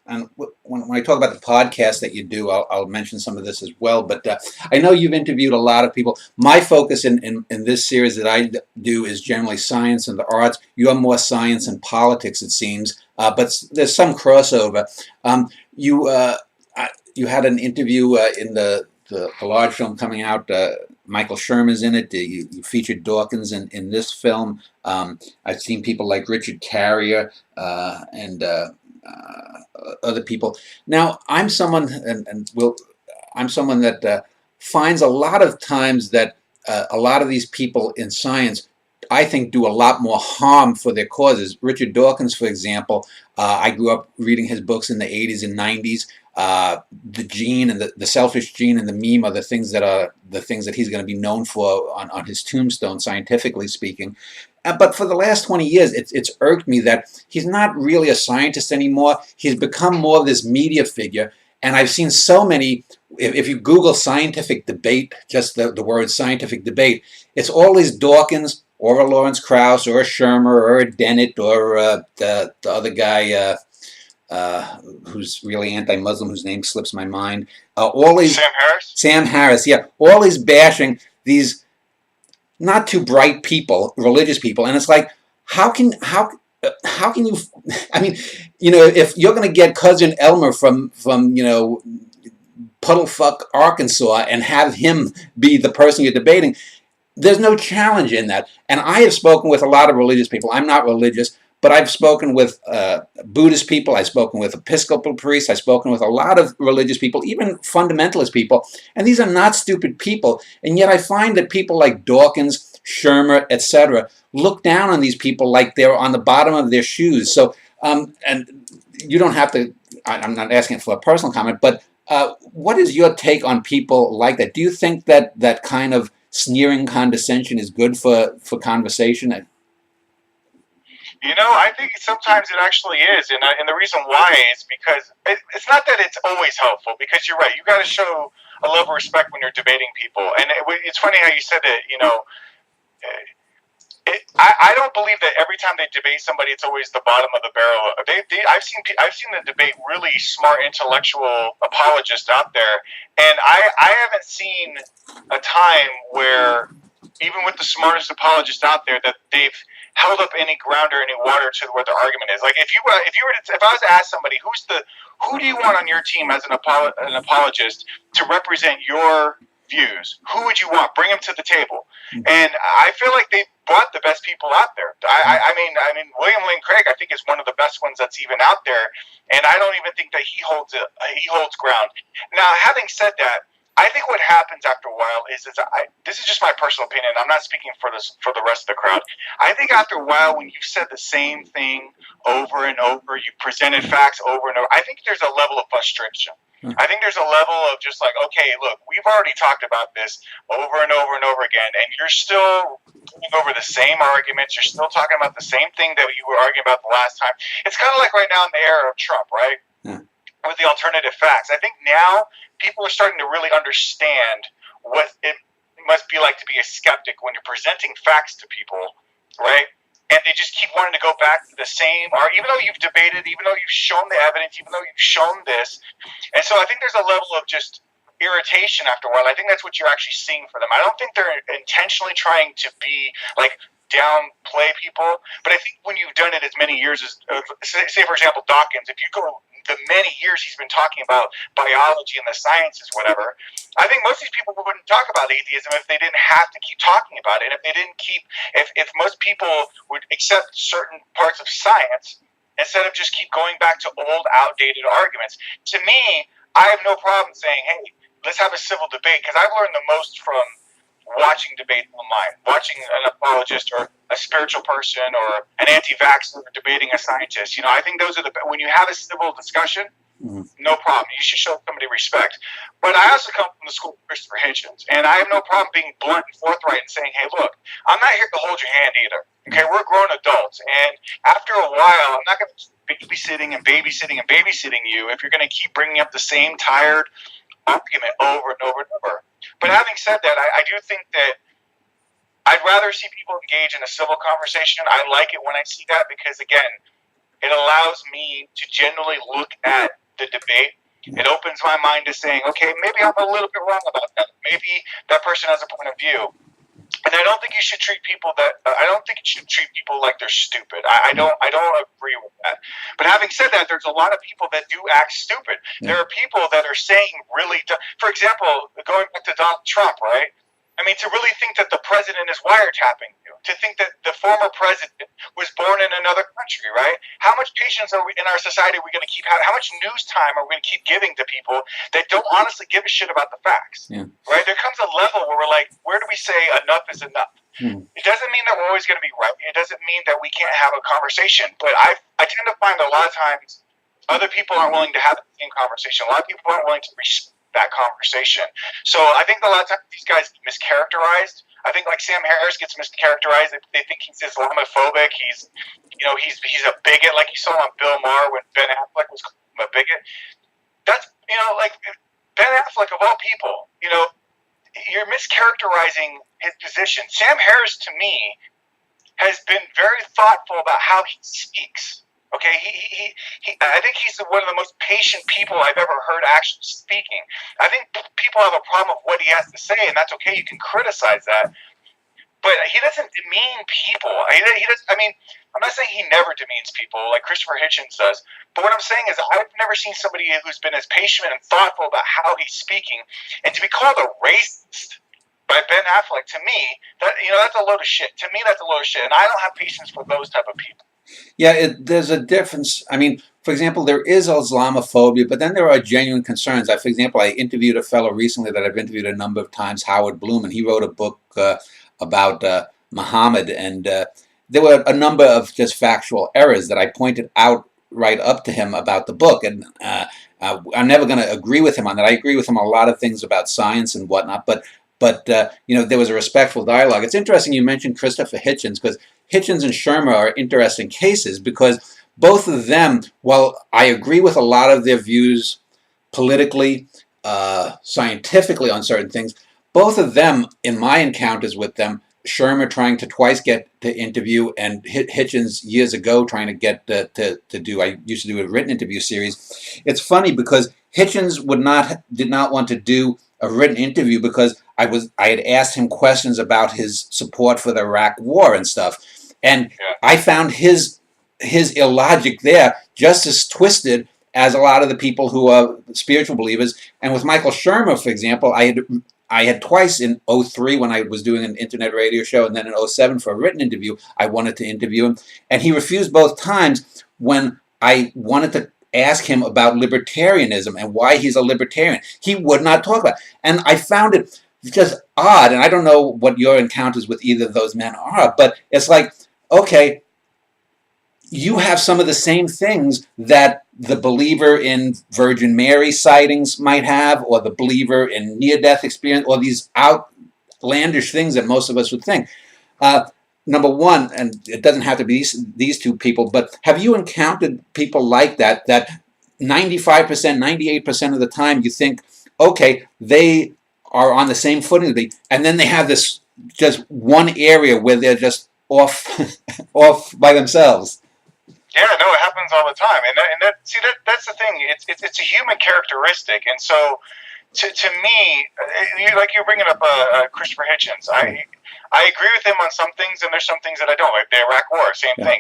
A: when I talk about the podcast that you do, I'll mention some of this as well. But I know you've interviewed a lot of people. My focus in this series that I do is generally science and the arts. You have more science and politics, it seems, but there's some crossover. You had an interview in the large film coming out. Michael Sherman's in it. You featured Dawkins in this film. I've seen people like Richard Carrier and other people. Now, I'm someone, I'm someone that finds a lot of times that a lot of these people in science, I think, do a lot more harm for their causes. Richard Dawkins, for example, I grew up reading his books in the 80s and 90s. The gene and the selfish gene and the meme are the things that he's going to be known for on his tombstone, scientifically speaking. But for the last 20 years, it's irked me that he's not really a scientist anymore. He's become more of this media figure. And I've seen so many, if you Google scientific debate, just the word scientific debate, it's always Dawkins or a Lawrence Krauss or a Shermer or a Dennett or the other guy who's really anti-Muslim, whose name slips my mind. All these
B: Sam Harris?
A: Sam Harris, yeah. All these bashing these not too bright people, religious people, and it's like, how can you? I mean, if you're going to get Cousin Elmer from Puddlefuck, Arkansas, and have him be the person you're debating, there's no challenge in that. And I have spoken with a lot of religious people. I'm not religious, but I've spoken with Buddhist people, I've spoken with Episcopal priests, I've spoken with a lot of religious people, even fundamentalist people, and these are not stupid people. And yet I find that people like Dawkins, Shermer, etc., look down on these people like they're on the bottom of their shoes. So, and you don't have to, I'm not asking for a personal comment, but what is your take on people like that? Do you think that that kind of sneering condescension is good for conversation?
B: I think sometimes it actually is, and the reason why is because it's not that it's always helpful. Because you're right, you got to show a level of respect when you're debating people, and it's funny how you said that. I don't believe that every time they debate somebody, it's always the bottom of the barrel. I've seen the debate really smart, intellectual apologists out there, and I haven't seen a time where, even with the smartest apologists out there, that they've held up any ground or any water to what the argument is. Like if I was to ask somebody who do you want on your team as an apologist to represent your views, who would you want? Bring them to the table. And I feel like they brought the best people out there. I mean, William Lane Craig, I think, is one of the best ones that's even out there, and I don't even think that he holds ground. Now, having said that, I think what happens after a while is this is just my personal opinion. I'm not speaking for the rest of the crowd. I think after a while, when you've said the same thing over and over, you presented facts over and over, I think there's a level of frustration. I think there's a level of just like, okay, look, we've already talked about this over and over and over again, and you're still going over the same arguments. You're still talking about the same thing that you were arguing about the last time. It's kind of like right now in the era of Trump, right? Yeah. With the alternative facts. I think now people are starting to really understand what it must be like to be a skeptic when you're presenting facts to people, right? And they just keep wanting to go back to the same, or even though you've debated, even though you've shown the evidence, even though you've shown this. And so I think there's a level of just irritation after a while. I think that's what you're actually seeing for them. I don't think they're intentionally trying to be like downplay people, but I think when you've done it as many years as, say for example, Dawkins, if you go the many years he's been talking about biology and the sciences, whatever, I think most of these people wouldn't talk about atheism if they didn't have to keep talking about it. If they didn't if most people would accept certain parts of science instead of just keep going back to old, outdated arguments. To me, I have no problem saying, hey, let's have a civil debate, because I've learned the most from watching debate online, watching an apologist or a spiritual person or an anti-vaxxer debating a scientist. I think those are when you have a civil discussion, no problem. You should show somebody respect. But I also come from the school of Christopher Hitchens, and I have no problem being blunt and forthright and saying, hey, look, I'm not here to hold your hand either. Okay, we're grown adults, and after a while, I'm not going to keep babysitting you if you're going to keep bringing up the same tired argument over and over and over. But having said that, I do think that I'd rather see people engage in a civil conversation. I like it when I see that because, again, it allows me to genuinely look at the debate. It opens my mind to saying, okay, maybe I'm a little bit wrong about that. Maybe that person has a point of view. And I don't think you should treat people like they're stupid. I don't agree with that. But having said that, there's a lot of people that do act stupid. Yeah. There are people that are saying really, for example, going back to Donald Trump, right? I mean, to really think that the president is wiretapping you, to think that the former president was born in another country, right? How much patience are we in our society are we going to keep having? How much news time are we going to keep giving to people that don't honestly give a shit about the facts, right? There comes a level where we're like, where do we say enough is enough? It doesn't mean that we're always going to be right. It doesn't mean that we can't have a conversation. But I tend to find a lot of times other people aren't willing to have the same conversation. A lot of people aren't willing to respect that conversation. So I think a lot of times these guys get mischaracterized. I think like Sam Harris gets mischaracterized. They think he's Islamophobic. He's a bigot, like you saw on Bill Maher when Ben Affleck was called him a bigot. That's like Ben Affleck of all people. You're mischaracterizing his position. Sam Harris, to me, has been very thoughtful about how he speaks. Okay, I think he's one of the most patient people I've ever heard actually speaking. I think people have a problem with what he has to say, and that's okay. You can criticize that, but he doesn't demean people. He does. I mean, I'm not saying he never demeans people like Christopher Hitchens does, but what I'm saying is I've never seen somebody who's been as patient and thoughtful about how he's speaking, and to be called a racist by Ben Affleck, to me, that's a load of shit. To me, that's a load of shit, and I don't have patience for those type of people.
A: Yeah, there's a difference. I mean, for example, there is Islamophobia, but then there are genuine concerns. For example, I interviewed a fellow recently that I've interviewed a number of times, Howard Bloom, and he wrote a book about Muhammad, and there were a number of just factual errors that I pointed out right up to him about the book, and I'm never going to agree with him on that. I agree with him on a lot of things about science and whatnot, but there was a respectful dialogue. It's interesting you mentioned Christopher Hitchens, because Hitchens and Shermer are interesting cases because both of them, while I agree with a lot of their views politically, scientifically on certain things, both of them, in my encounters with them, Shermer trying to twice get to interview, and Hitchens years ago trying to get to do. I used to do a written interview series. It's funny because Hitchens did not want to do a written interview because I had asked him questions about his support for the Iraq War and stuff, and I found his illogic there just as twisted as a lot of the people who are spiritual believers. And with Michael Shermer, for example, I had twice in '03 when I was doing an internet radio show, and then in '07 for a written interview, I wanted to interview him, and he refused both times when I wanted to ask him about libertarianism and why he's a libertarian. He would not talk about it. And I found it just odd, and I don't know what your encounters with either of those men are, but it's like, okay, you have some of the same things that the believer in Virgin Mary sightings might have, or the believer in near-death experience, or these outlandish things that most of us would think. Number one, and it doesn't have to be these two people, but have you encountered people like that, that 95%, 98% of the time you think, okay, they are on the same footing as me, and then they have this just one area where they're just off, off by themselves?
B: Yeah, no, it happens all the time, and that's the thing. It's a human characteristic, and so to me, like you're bringing up Christopher Hitchens, I agree with him on some things, and there's some things that I don't. Like the Iraq War, same thing,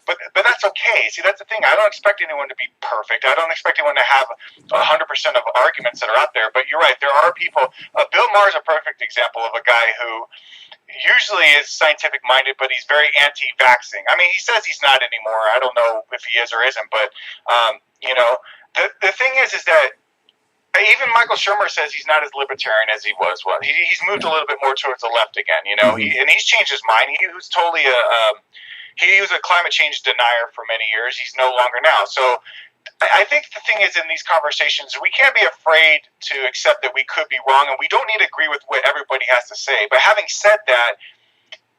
B: But that's okay. See, that's the thing. I don't expect anyone to be perfect. I don't expect anyone to have 100% of arguments that are out there. But you're right. There are people. Bill Maher is a perfect example of a guy who usually is scientific minded, but he's very anti-vaxxing. I mean, he says he's not anymore. I don't know if he is or isn't, but the thing is that even Michael Shermer says he's not as libertarian as he was. Well, he's moved a little bit more towards the left again, and he's changed his mind. He was totally he was a climate change denier for many years. He's no longer now. So I think the thing is, in these conversations, we can't be afraid to accept that we could be wrong, and we don't need to agree with what everybody has to say. But having said that,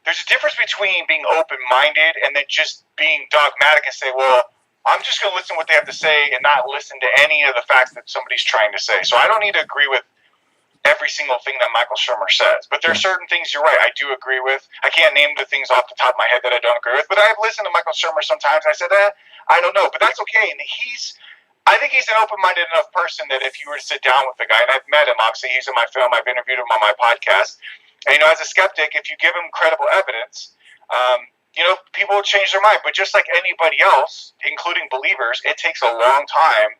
B: there's a difference between being open-minded and then just being dogmatic and say, well, I'm just going to listen to what they have to say and not listen to any of the facts that somebody's trying to say. So I don't need to agree with every single thing that Michael Shermer says. But there are certain things you're right, I do agree with. I can't name the things off the top of my head that I don't agree with. But I've listened to Michael Shermer sometimes, and I said, I don't know. But that's okay. And I think he's an open-minded enough person that if you were to sit down with the guy, and I've met him, obviously he's in my film, I've interviewed him on my podcast, and as a skeptic, if you give him credible evidence, people will change their mind. But just like anybody else, including believers, it takes a long time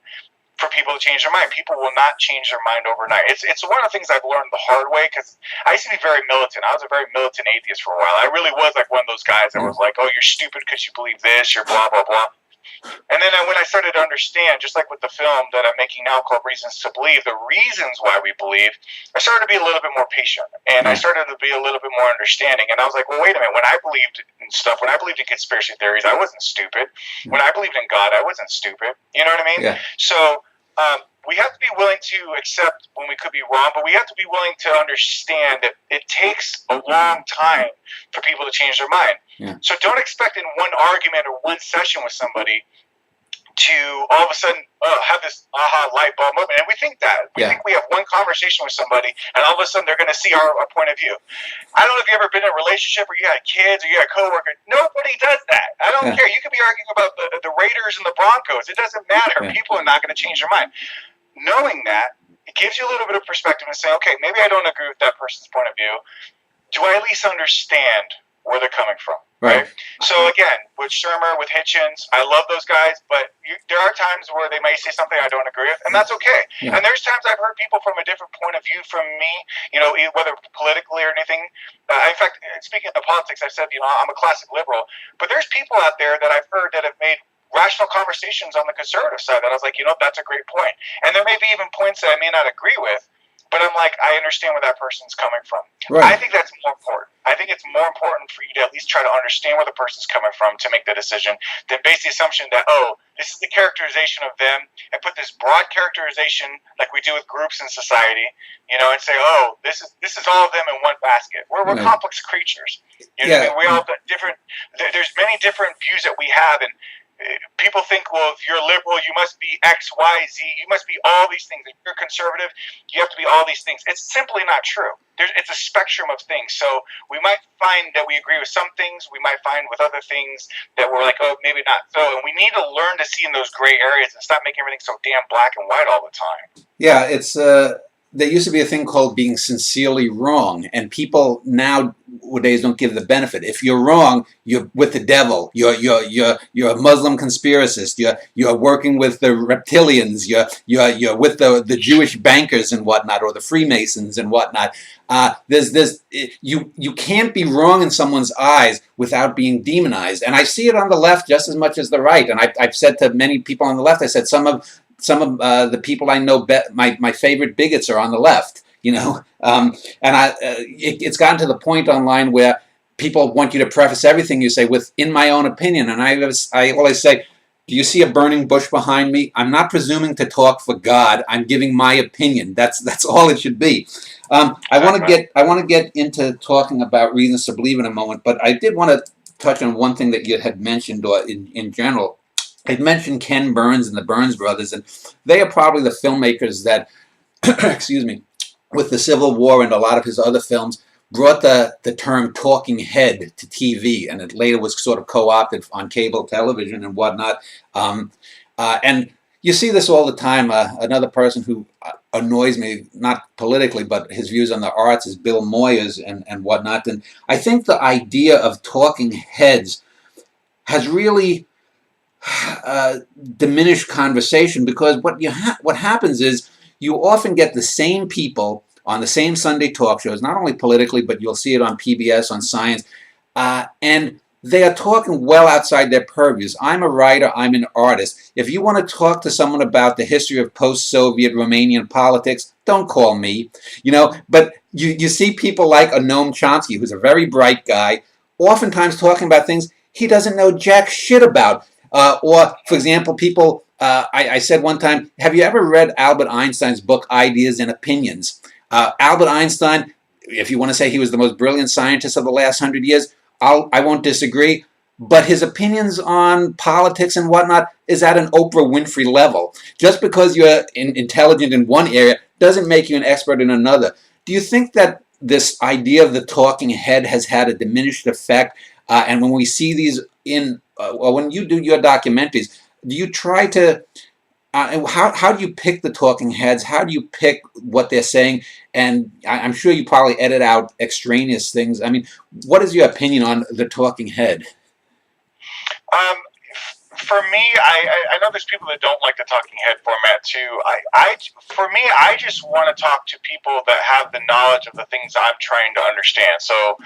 B: for people to change their mind. People will not change their mind overnight. It's one of the things I've learned the hard way, because I used to be very militant. I was a very militant atheist for a while. I really was like one of those guys that was like, oh, you're stupid because you believe this, you're blah, blah, blah. And then when I started to understand, just like with the film that I'm making now called Reasons to Believe, the reasons why we believe, I started to be a little bit more patient, and I started to be a little bit more understanding. And I was like, well, wait a minute. When I believed in stuff, when I believed in conspiracy theories, I wasn't stupid. When I believed in God, I wasn't stupid. You know what I mean? Yeah. So we have to be willing to accept when we could be wrong, but we have to be willing to understand that it takes a long time for people to change their mind. Yeah. So don't expect in one argument or one session with somebody to all of a sudden have this aha light bulb moment. And we think that. We think we have one conversation with somebody, and all of a sudden they're going to see our point of view. I don't know if you've ever been in a relationship where you had kids or you had a coworker. Nobody does that. I don't care. You could be arguing about the Raiders and the Broncos. It doesn't matter. People are not going to change their mind. Knowing that, it gives you a little bit of perspective and say, okay, maybe I don't agree with that person's point of view. Do I at least understand where they're coming from? right? So again, with Shermer, with Hitchens, I love those guys, but there are times where they may say something I don't agree with, and that's okay.
A: Yeah.
B: And there's times I've heard people from a different point of view from me, whether politically or anything. In fact, speaking of politics, I said, I'm a classic liberal, but there's people out there that I've heard that have made rational conversations on the conservative side that I was like, that's a great point. And there may be even points that I may not agree with, but I'm like, I understand where that person's coming from.
A: Right.
B: I think that's more important. I think it's more important for you to at least try to understand where the person's coming from to make the decision than base the assumption that, this is the characterization of them, and put this broad characterization like we do with groups in society, and say, this is all of them in one basket. We're complex creatures. We all have different. There's many different views that we have, and people think, well, if you're liberal, you must be X, Y, Z. You must be all these things. If you're conservative, you have to be all these things. It's simply not true. It's a spectrum of things. So we might find that we agree with some things. We might find with other things that we're like, maybe not so. And we need to learn to see in those gray areas and stop making everything so damn black and white all the time.
A: Yeah, it's there used to be a thing called being sincerely wrong, and people nowadays don't give the benefit. If you're wrong, you're with the devil. You're a Muslim conspiracist. You're working with the reptilians. You're with the Jewish bankers and whatnot, or the Freemasons and whatnot. You can't be wrong in someone's eyes without being demonized, and I see it on the left just as much as the right. And I've said to many people on the left, I said some of the people I know, my favorite bigots are on the left, and it's gotten to the point online where people want you to preface everything you say with "in my own opinion," and I always say, do you see a burning bush behind me? I'm not presuming to talk for God. I'm giving my opinion. That's all it should be. I want to get into talking about reasons to believe in a moment, but I did want to touch on one thing that you had mentioned, or in general. I'd mentioned Ken Burns and the Burns brothers, and they are probably the filmmakers that, excuse me, with the Civil War and a lot of his other films, brought the term talking head to TV, and it later was sort of co-opted on cable television and whatnot. And you see this all the time. Another person who annoys me, not politically, but his views on the arts, is Bill Moyers and whatnot. And I think the idea of talking heads has really diminished conversation, because what happens is you often get the same people on the same Sunday talk shows, not only politically, but you'll see it on PBS, on Science, and they are talking well outside their purviews. I'm a writer, I'm an artist. If you want to talk to someone about the history of post-Soviet Romanian politics, don't call me. But you see people like Noam Chomsky, who's a very bright guy, oftentimes talking about things he doesn't know jack shit about. Or, for example, people, I said one time, have you ever read Albert Einstein's book, Ideas and Opinions? Albert Einstein, if you want to say he was the most brilliant scientist of the last 100 years, I won't disagree. But his opinions on politics and whatnot is at an Oprah Winfrey level. Just because you're intelligent in one area doesn't make you an expert in another. Do you think that this idea of the talking head has had a diminished effect? And when we see these when you do your documentaries, do you try to, how do you pick the talking heads? How do you pick what they're saying? And I'm sure you probably edit out extraneous things. I mean, what is your opinion on the talking head?
B: For me, I know there's people that don't like the talking head format too. For me, I just want to talk to people that have the knowledge of the things I'm trying to understand. So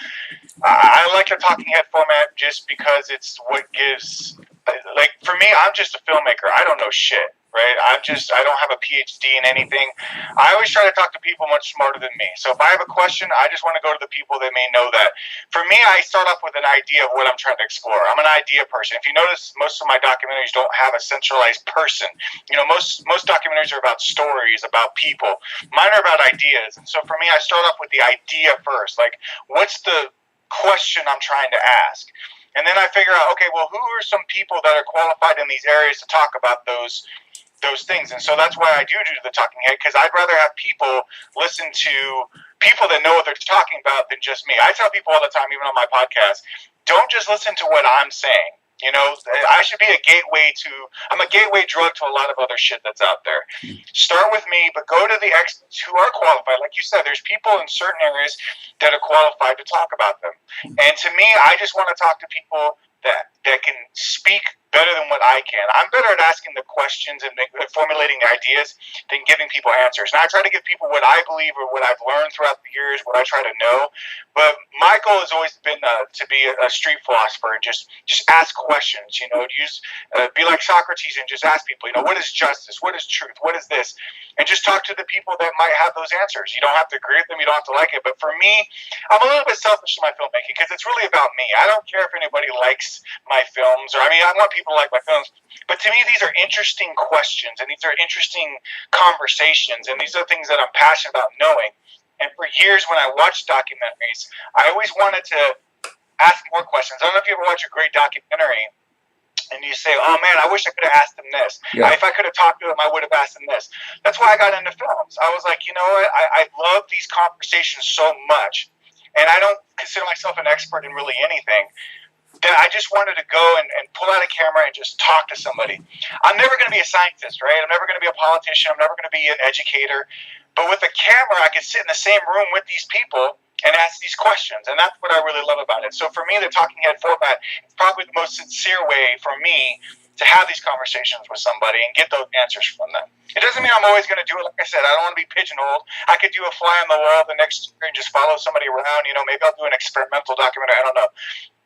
B: I like the talking head format just because it's what gives, like, for me, I'm just a filmmaker. I don't know shit, right? I don't have a PhD in anything. I always try to talk to people much smarter than me. So if I have a question, I just want to go to the people that may know that. For me, I start off with an idea of what I'm trying to explore. I'm an idea person. If you notice, most of my documentaries don't have a centralized person. Most documentaries are about stories, about people. Mine are about ideas. And so for me, I start off with the idea first. Like, what's the question I'm trying to ask? And then I figure out, okay, well, who are some people that are qualified in these areas to talk about those things? And so that's why I do the talking head, because I'd rather have people listen to people that know what they're talking about than just me. I tell people all the time, even on my podcast, don't just listen to what I'm saying. I should be a gateway to. I'm a gateway drug to a lot of other shit that's out there. Start with me, but go to the experts who are qualified. Like you said, there's people in certain areas that are qualified to talk about them. And to me, I just want to talk to people that can speak better than what I can. I'm better at asking the questions and formulating the ideas than giving people answers. And I try to give people what I believe or what I've learned throughout the years, what I try to know. But my goal has always been to be a street philosopher and just ask questions. You know, be like Socrates and just ask people. You know, what is justice? What is truth? What is this? And just talk to the people that might have those answers. You don't have to agree with them. You don't have to like it. But for me, I'm a little bit selfish in my filmmaking because it's really about me. I don't care if anybody likes my films, or I want people to like my films, but to me these are interesting questions and these are interesting conversations and these are things that I'm passionate about knowing. And for years when I watched documentaries, I always wanted to ask more questions. I don't know if you ever watch a great documentary and you say, oh man, I wish I could have asked them this. Yeah. If I could have talked to them, I would have asked them this. That's why I got into films. I was like, you know what, I love these conversations so much, and I don't consider myself an expert in really anything, that I just wanted to go and pull out a camera and just talk to somebody. I'm never going to be a scientist, right? I'm never going to be a politician. I'm never going to be an educator. But with a camera, I can sit in the same room with these people and ask these questions. And that's what I really love about it. So for me, the talking head format is probably the most sincere way for me to have these conversations with somebody and get those answers from them. It doesn't mean I'm always going to do it. Like I said, I don't want to be pigeonholed. I could do a fly on the wall the next year and just follow somebody around. You know, maybe I'll do an experimental documentary. I don't know.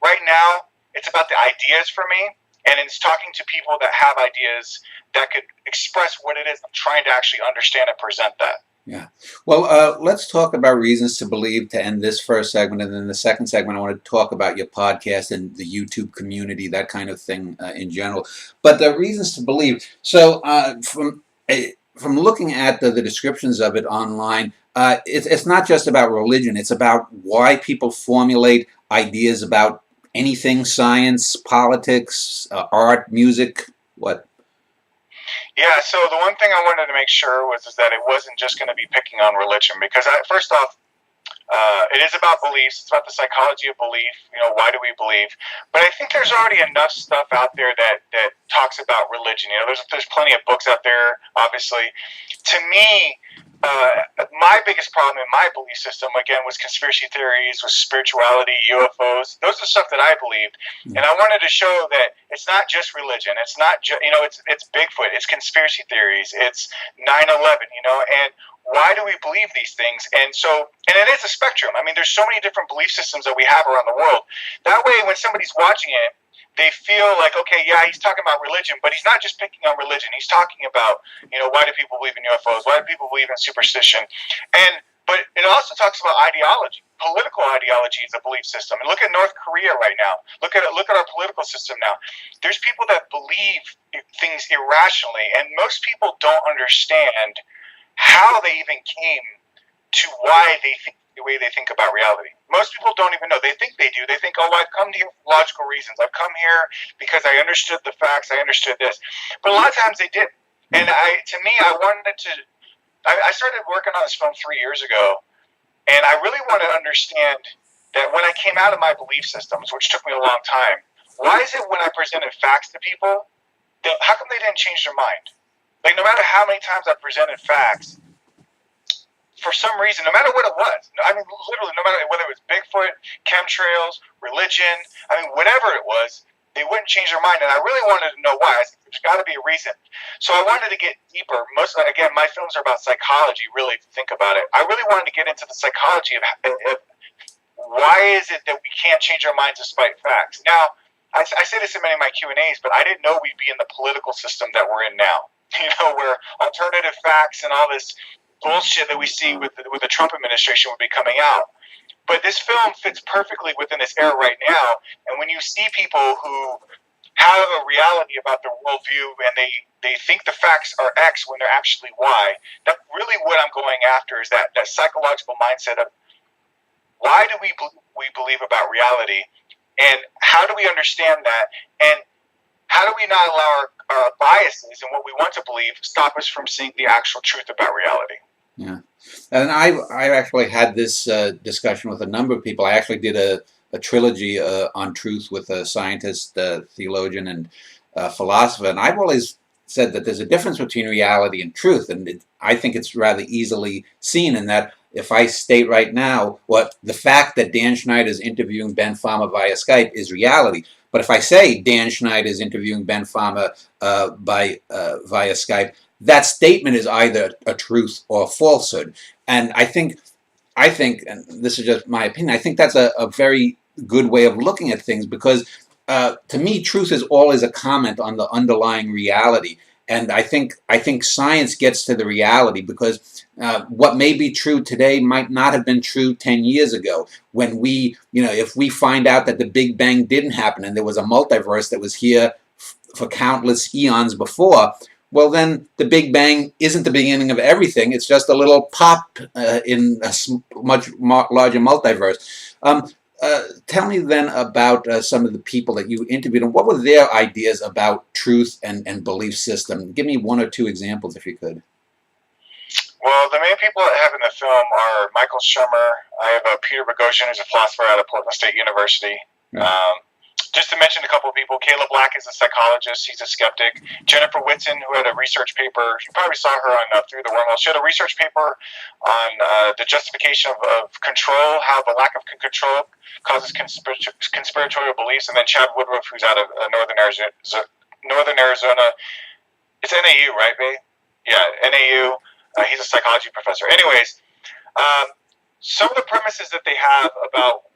B: Right now, it's about the ideas for me, and it's talking to people that have ideas that could express what it is I'm trying to actually understand and present that.
A: Yeah. Well, let's talk about reasons to believe to end this first segment, and then the second segment I want to talk about your podcast and the YouTube community, that kind of thing in general. But the reasons to believe. So from looking at the descriptions of it online, it's not just about religion. It's about why people formulate ideas about anything, science, politics, art, music, what?
B: Yeah, so the one thing I wanted to make sure was that it wasn't just going to be picking on religion, because first off, it is about beliefs. It's about the psychology of belief. You know, why do we believe? But I think there's already enough stuff out there that talks about religion. You know, there's plenty of books out there, obviously. To me, my biggest problem in my belief system, again, was conspiracy theories, was spirituality, UFOs. Those are stuff that I believed. And I wanted to show that it's not just religion. It's not just, you know, it's Bigfoot. It's conspiracy theories. It's 9/11, you know, and why do we believe these things? And it is a spectrum. I mean, there's so many different belief systems that we have around the world. That way, when somebody's watching it, they feel like, okay, yeah, he's talking about religion, but he's not just picking on religion. He's talking about, you know, why do people believe in UFOs? Why do people believe in superstition? But it also talks about ideology. Political ideology is a belief system. And look at North Korea right now. Look at our political system now. There's people that believe things irrationally, and most people don't understand how they even came to why they think the way they think about reality. Most people don't even know. They think they do. They think, oh, I've come here for logical reasons. I've come here because I understood the facts. I understood this. But a lot of times they didn't. And I started working on this film 3 years ago, and I really wanted to understand that when I came out of my belief systems, which took me a long time, why is it when I presented facts to people, how come they didn't change their mind? Like, no matter how many times I presented facts, for some reason, no matter what it was, I mean, literally, no matter whether it was Bigfoot, chemtrails, religion, I mean, whatever it was, they wouldn't change their mind. And I really wanted to know why. I said, there's got to be a reason. So I wanted to get deeper. Again, my films are about psychology, really, if you think about it. I really wanted to get into the psychology of why is it that we can't change our minds despite facts. Now, I say this in many of my Q&As, but I didn't know we'd be in the political system that we're in now. You know, where alternative facts and all this bullshit that we see with the Trump administration would be coming out. But this film fits perfectly within this era right now. And when you see people who have a reality about their worldview and they think the facts are X when they're actually Y, that's really what I'm going after, is that psychological mindset of why do we believe about reality, and how do we understand that, and how do we not allow our biases and what we want to believe stop us from seeing the actual truth about reality?
A: Yeah, and I actually had this discussion with a number of people. I actually did a trilogy on truth with a scientist, theologian, and philosopher. And I've always said that there's a difference between reality and truth, and I think it's rather easily seen in that if I state right now what the fact that Dan Schneider is interviewing Ben Fama via Skype is reality. But if I say Dan Schneider is interviewing Ben Fama via Skype, that statement is either a truth or a falsehood. And I think, and this is just my opinion, I think that's a very good way of looking at things, because to me, truth is always a comment on the underlying reality. And I think science gets to the reality, because what may be true today might not have been true 10 years ago. When we, if we find out that the Big Bang didn't happen and there was a multiverse that was here for countless eons before, well, then the Big Bang isn't the beginning of everything. It's just a little pop in a much larger multiverse. Tell me then about some of the people that you interviewed, and what were their ideas about truth and belief system? Give me one or two examples, if you could.
B: Well, the main people I have in the film are Michael Shermer. I have Peter Boghossian, who's a philosopher out of Portland State University. Right. Just to mention a couple of people, Caleb Black is a psychologist. He's a skeptic. Jennifer Whitson, who had a research paper, you probably saw her on Through the Wormhole. She had a research paper on the justification of control, how the lack of control causes conspiratorial beliefs. And then Chad Woodruff, who's out of Northern Arizona. It's NAU, right, Bay? Yeah, NAU. He's a psychology professor. Anyways, some of the premises that they have about...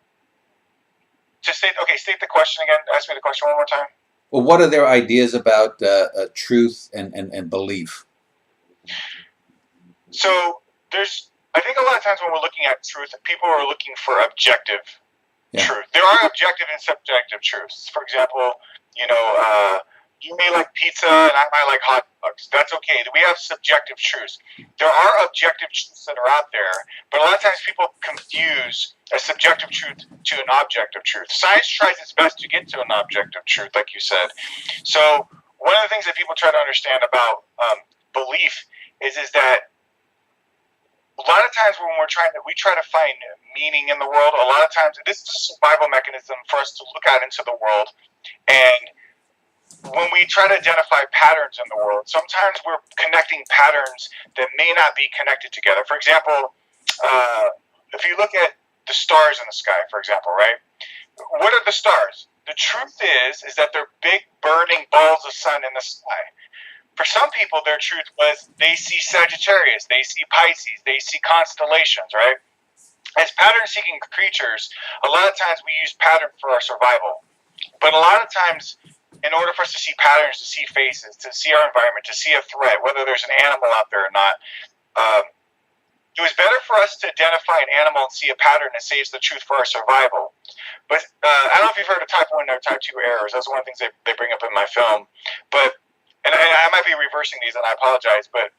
B: state the question again. Ask me the question one more time.
A: Well, what are their ideas about truth and belief?
B: So I think a lot of times when we're looking at truth, people are looking for objective truth. There are objective and subjective truths. For example, you may like pizza and I might like hot dogs. That's okay. We have subjective truths. There are objective truths that are out there, but a lot of times people confuse a subjective truth to an objective truth. Science tries its best to get to an objective truth, like you said. So one of the things that people try to understand about belief is that a lot of times when we try to find meaning in the world, a lot of times this is a survival mechanism for us to look out into the world, and when we try to identify patterns in the world, sometimes we're connecting patterns that may not be connected together. For example, if you look at the stars in the sky, for example, right? What are the stars? The truth is that they're big burning balls of sun in the sky. For some people, their truth was they see Sagittarius, they see Pisces, they see constellations, right? As pattern-seeking creatures, a lot of times we use pattern for our survival. But a lot of times, in order for us to see patterns, to see faces, to see our environment, to see a threat, whether there's an animal out there or not, it was better for us to identify an animal and see a pattern and say it's the truth for our survival. But I don't know if you've heard of type 1 or type 2 errors. That's one of the things they bring up in my film. And I might be reversing these, and I apologize, but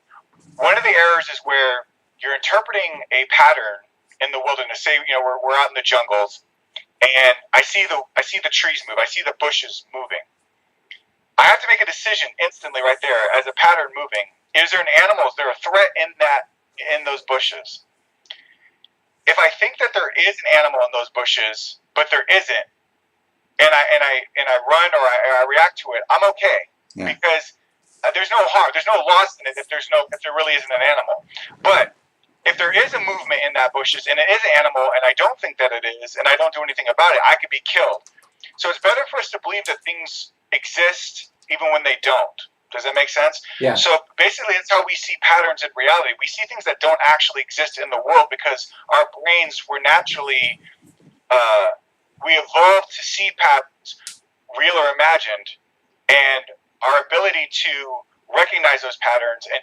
B: one of the errors is where you're interpreting a pattern in the wilderness. Say, we're out in the jungles, and I see the trees move. I see the bushes moving. I have to make a decision instantly right there as a pattern moving. Is there an animal? Is there a threat in those bushes? If I think that there is an animal in those bushes, but there isn't, and I run or I react to it, I'm okay. Yeah. Because there's no harm, there's no loss in it if there really isn't an animal. But if there is a movement in that bushes and it is an animal and I don't think that it is and I don't do anything about it, I could be killed. So it's better for us to believe that things exist even when they don't. Does that make sense? Yeah. So basically that's how we see patterns in reality. We see things that don't actually exist in the world because our brains were naturally we evolved to see patterns, real or imagined, and our ability to recognize those patterns and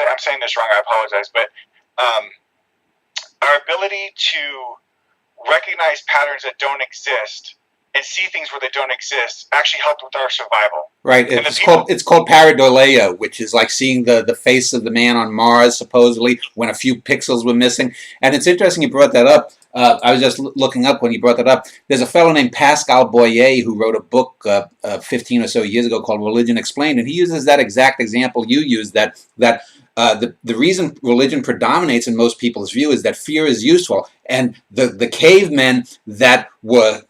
B: I'm saying this wrong, I apologize, but our ability to recognize patterns that don't exist and see things where they don't exist actually helped with our survival.
A: Right. It's called pareidolia, which is like seeing the face of the man on Mars, supposedly, when a few pixels were missing. And it's interesting you brought that up. I was just looking up when you brought that up. There's a fellow named Pascal Boyer who wrote a book 15 or so years ago called Religion Explained, and he uses that exact example you used, that the reason religion predominates in most people's view is that fear is useful, and the cavemen that were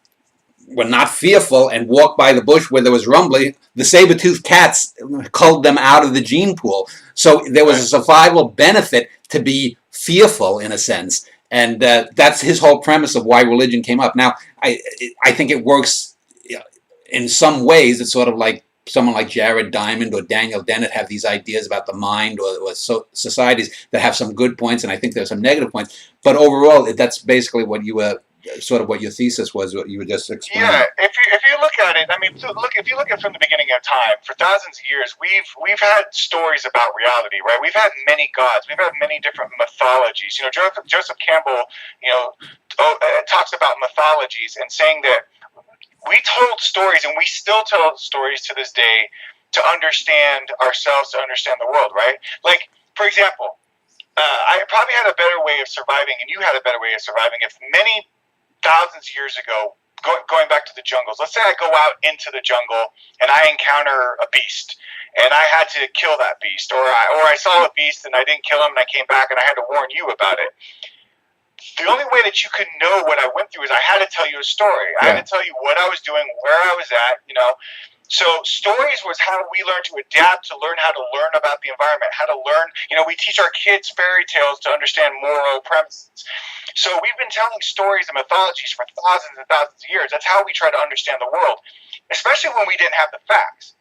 A: not fearful and walked by the bush where there was rumbling, the saber-toothed cats culled them out of the gene pool. So there was a survival benefit to be fearful in a sense. And that's his whole premise of why religion came up. Now, I think it works in some ways. It's sort of like someone like Jared Diamond or Daniel Dennett have these ideas about the mind or societies that have some good points, and I think there's some negative points. But overall, that's basically what you were sort of what your thesis was, what you were just explaining.
B: Yeah, if you look at it, I mean, if you look at it from the beginning of time, for thousands of years, we've had stories about reality, right? We've had many gods, we've had many different mythologies. You know, Joseph Campbell, talks about mythologies and saying that we told stories, and we still tell stories to this day to understand ourselves, to understand the world, right? Like, for example, I probably had a better way of surviving, and you had a better way of surviving if many thousands of years ago, going back to the jungles. Let's say I go out into the jungle and I encounter a beast, and I had to kill that beast, or I saw a beast and I didn't kill him, and I came back and I had to warn you about it. The only way that you could know what I went through is I had to tell you a story. I had to tell you what I was doing, where I was at, So stories was how we learned to adapt, to learn how to learn about the environment, how to learn, we teach our kids fairy tales to understand moral premises. So we've been telling stories and mythologies for thousands and thousands of years. That's how we try to understand the world, especially when we didn't have the facts.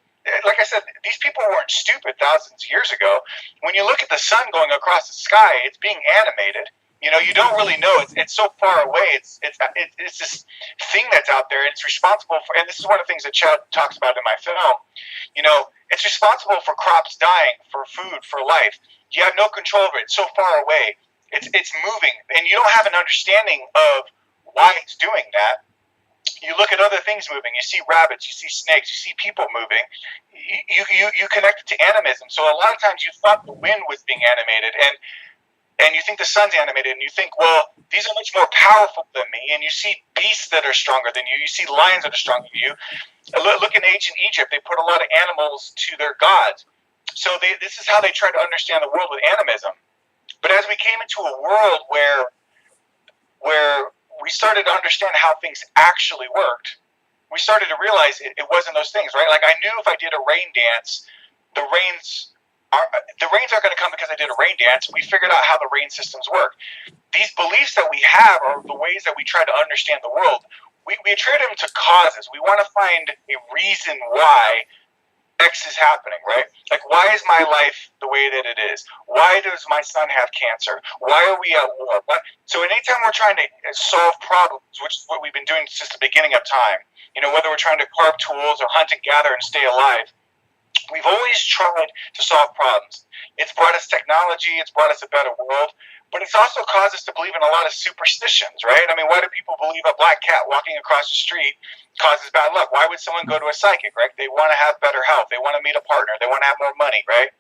B: Like I said, these people weren't stupid thousands of years ago. When you look at the sun going across the sky, it's being animated. You don't really know. It's so far away. It's this thing that's out there, and it's responsible for. And this is one of the things that Chad talks about in my film. It's responsible for crops dying, for food, for life. You have no control over it. It's so far away. It's moving, and you don't have an understanding of why it's doing that. You look at other things moving. You see rabbits. You see snakes. You see people moving. You connect it to animism. So a lot of times you thought the wind was being animated, and you think the sun's animated, and you think, well, these are much more powerful than me, and you see beasts that are stronger than you. You see lions that are stronger than you. Look in ancient Egypt. They put a lot of animals to their gods. So this is how they try to understand the world with animism. But as we came into a world where we started to understand how things actually worked, we started to realize it wasn't those things, right? Like, I knew if I did a rain dance, the rains aren't going to come because I did a rain dance. We figured out how the rain systems work. These beliefs that we have are the ways that we try to understand the world. We attribute them to causes. We want to find a reason why X is happening, right? Like, why is my life the way that it is? Why does my son have cancer? Why are we at war? So anytime we're trying to solve problems, which is what we've been doing since the beginning of time, whether we're trying to carve tools or hunt and gather and stay alive, we've always tried to solve problems. It's brought us technology. It's brought us a better world. But it's also caused us to believe in a lot of superstitions, right? I mean, why do people believe a black cat walking across the street causes bad luck? Why would someone go to a psychic, right? They want to have better health. They want to meet a partner. They want to have more money, right?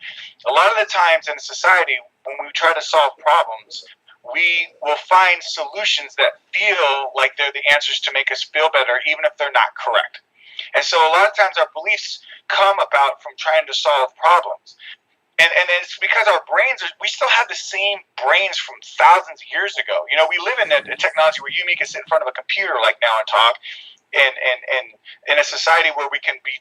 B: A lot of the times in society, when we try to solve problems, we will find solutions that feel like they're the answers to make us feel better, even if they're not correct. And so a lot of times our beliefs come about from trying to solve problems. And it's because our brains, we still have the same brains from thousands of years ago. We live in a technology where you and me can sit in front of a computer like now and talk, and in a society where we can be,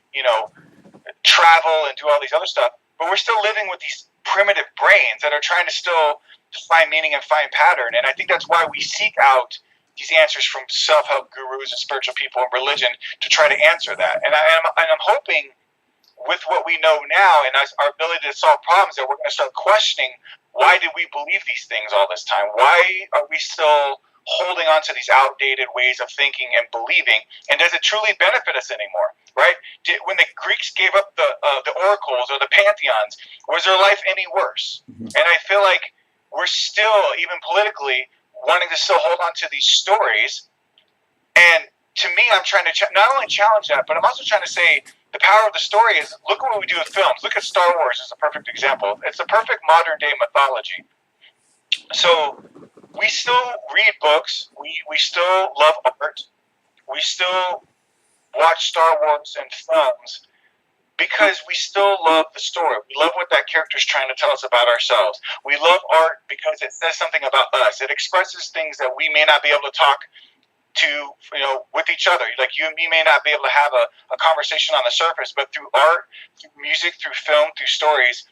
B: travel and do all these other stuff. But we're still living with these primitive brains that are trying to still find meaning and find pattern. And I think that's why we seek out these answers from self-help gurus and spiritual people and religion to try to answer that. And I'm hoping, with what we know now and our ability to solve problems, that we're going to start questioning, why did we believe these things all this time? Why are we still holding on to these outdated ways of thinking and believing? And does it truly benefit us anymore, right? When the Greeks gave up the oracles or the pantheons, was their life any worse? And I feel like we're still, even politically, wanting to still hold on to these stories. And to me, I'm trying to not only challenge that, but I'm also trying to say, the power of the story is, look at what we do with films. Look at Star Wars as a perfect example. It's a perfect modern day mythology. So we still read books. We still love art. We still watch Star Wars and films. because we still love the story. We love what that character is trying to tell us about ourselves. We love art because it says something about us. It expresses things that we may not be able to talk to, with each other. Like you and me may not be able to have a conversation on the surface, but through art, through music, through film, through stories,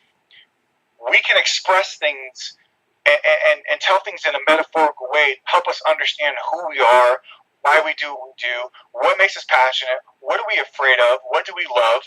B: we can express things and tell things in a metaphorical way, help us understand who we are, why we do what we do, what makes us passionate, what are we afraid of, what do we love.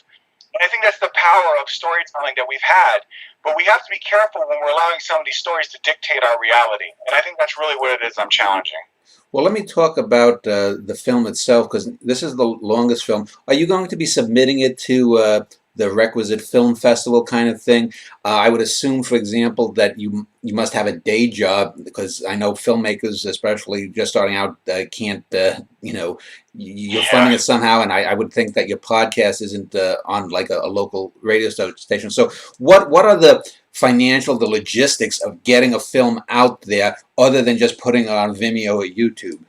B: And I think that's the power of storytelling that we've had. But we have to be careful when we're allowing some of these stories to dictate our reality. And I think that's really what it is I'm challenging.
A: Well, let me talk about the film itself, because this is the longest film. Are you going to be submitting it to the requisite film festival kind of thing? I would assume, for example, that you must have a day job, because I know filmmakers, especially just starting out, can't, you're funding it somehow, and I would think that your podcast isn't on like a local radio station. So what are the logistics of getting a film out there, other than just putting it on Vimeo or YouTube?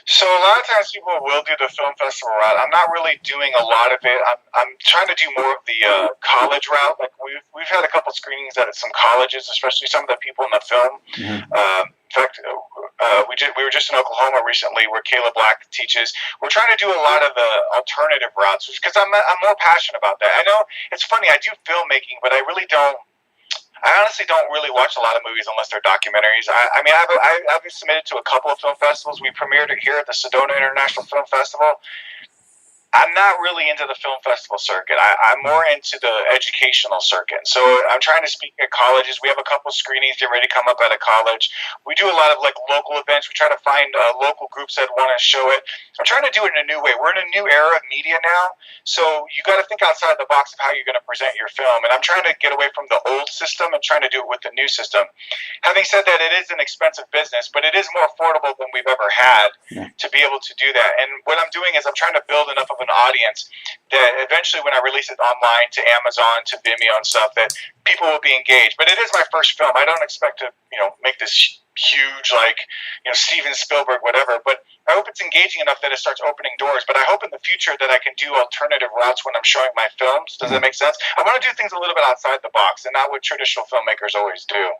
B: So a lot of times people will do the film festival route. I'm not really doing a lot of it. I'm trying to do more of the college route. Like we've had a couple screenings at some colleges, especially some of the people in the film. In fact, we were just in Oklahoma recently, where Caleb Black teaches. We're trying to do a lot of the alternative routes, because I'm more passionate about that. I know it's funny. I do filmmaking, but I really don't. I honestly don't really watch a lot of movies unless they're documentaries. I mean, I've been submitted to a couple of film festivals. We premiered it here at the Sedona International Film Festival. I'm not really into the film festival circuit. I'm more into the educational circuit. So I'm trying to speak at colleges. We have a couple screenings getting ready to come up at a college. We do a lot of like local events. We try to find local groups that want to show it. I'm trying to do it in a new way. We're in a new era of media now. So you got to think outside the box of how you're going to present your film. And I'm trying to get away from the old system and trying to do it with the new system. Having said that, it is an expensive business, but it is more affordable than we've ever had to be able to do that. And what I'm doing is I'm trying to build enough of an audience that eventually, when I release it online to Amazon, to Vimeo and stuff, that people will be engaged. But it is my first film. I don't expect to, make this huge, like, Steven Spielberg, whatever. But I hope it's engaging enough that it starts opening doors. But I hope in the future that I can do alternative routes when I'm showing my films. Does that make sense? I want to do things a little bit outside the box and not what traditional filmmakers always do.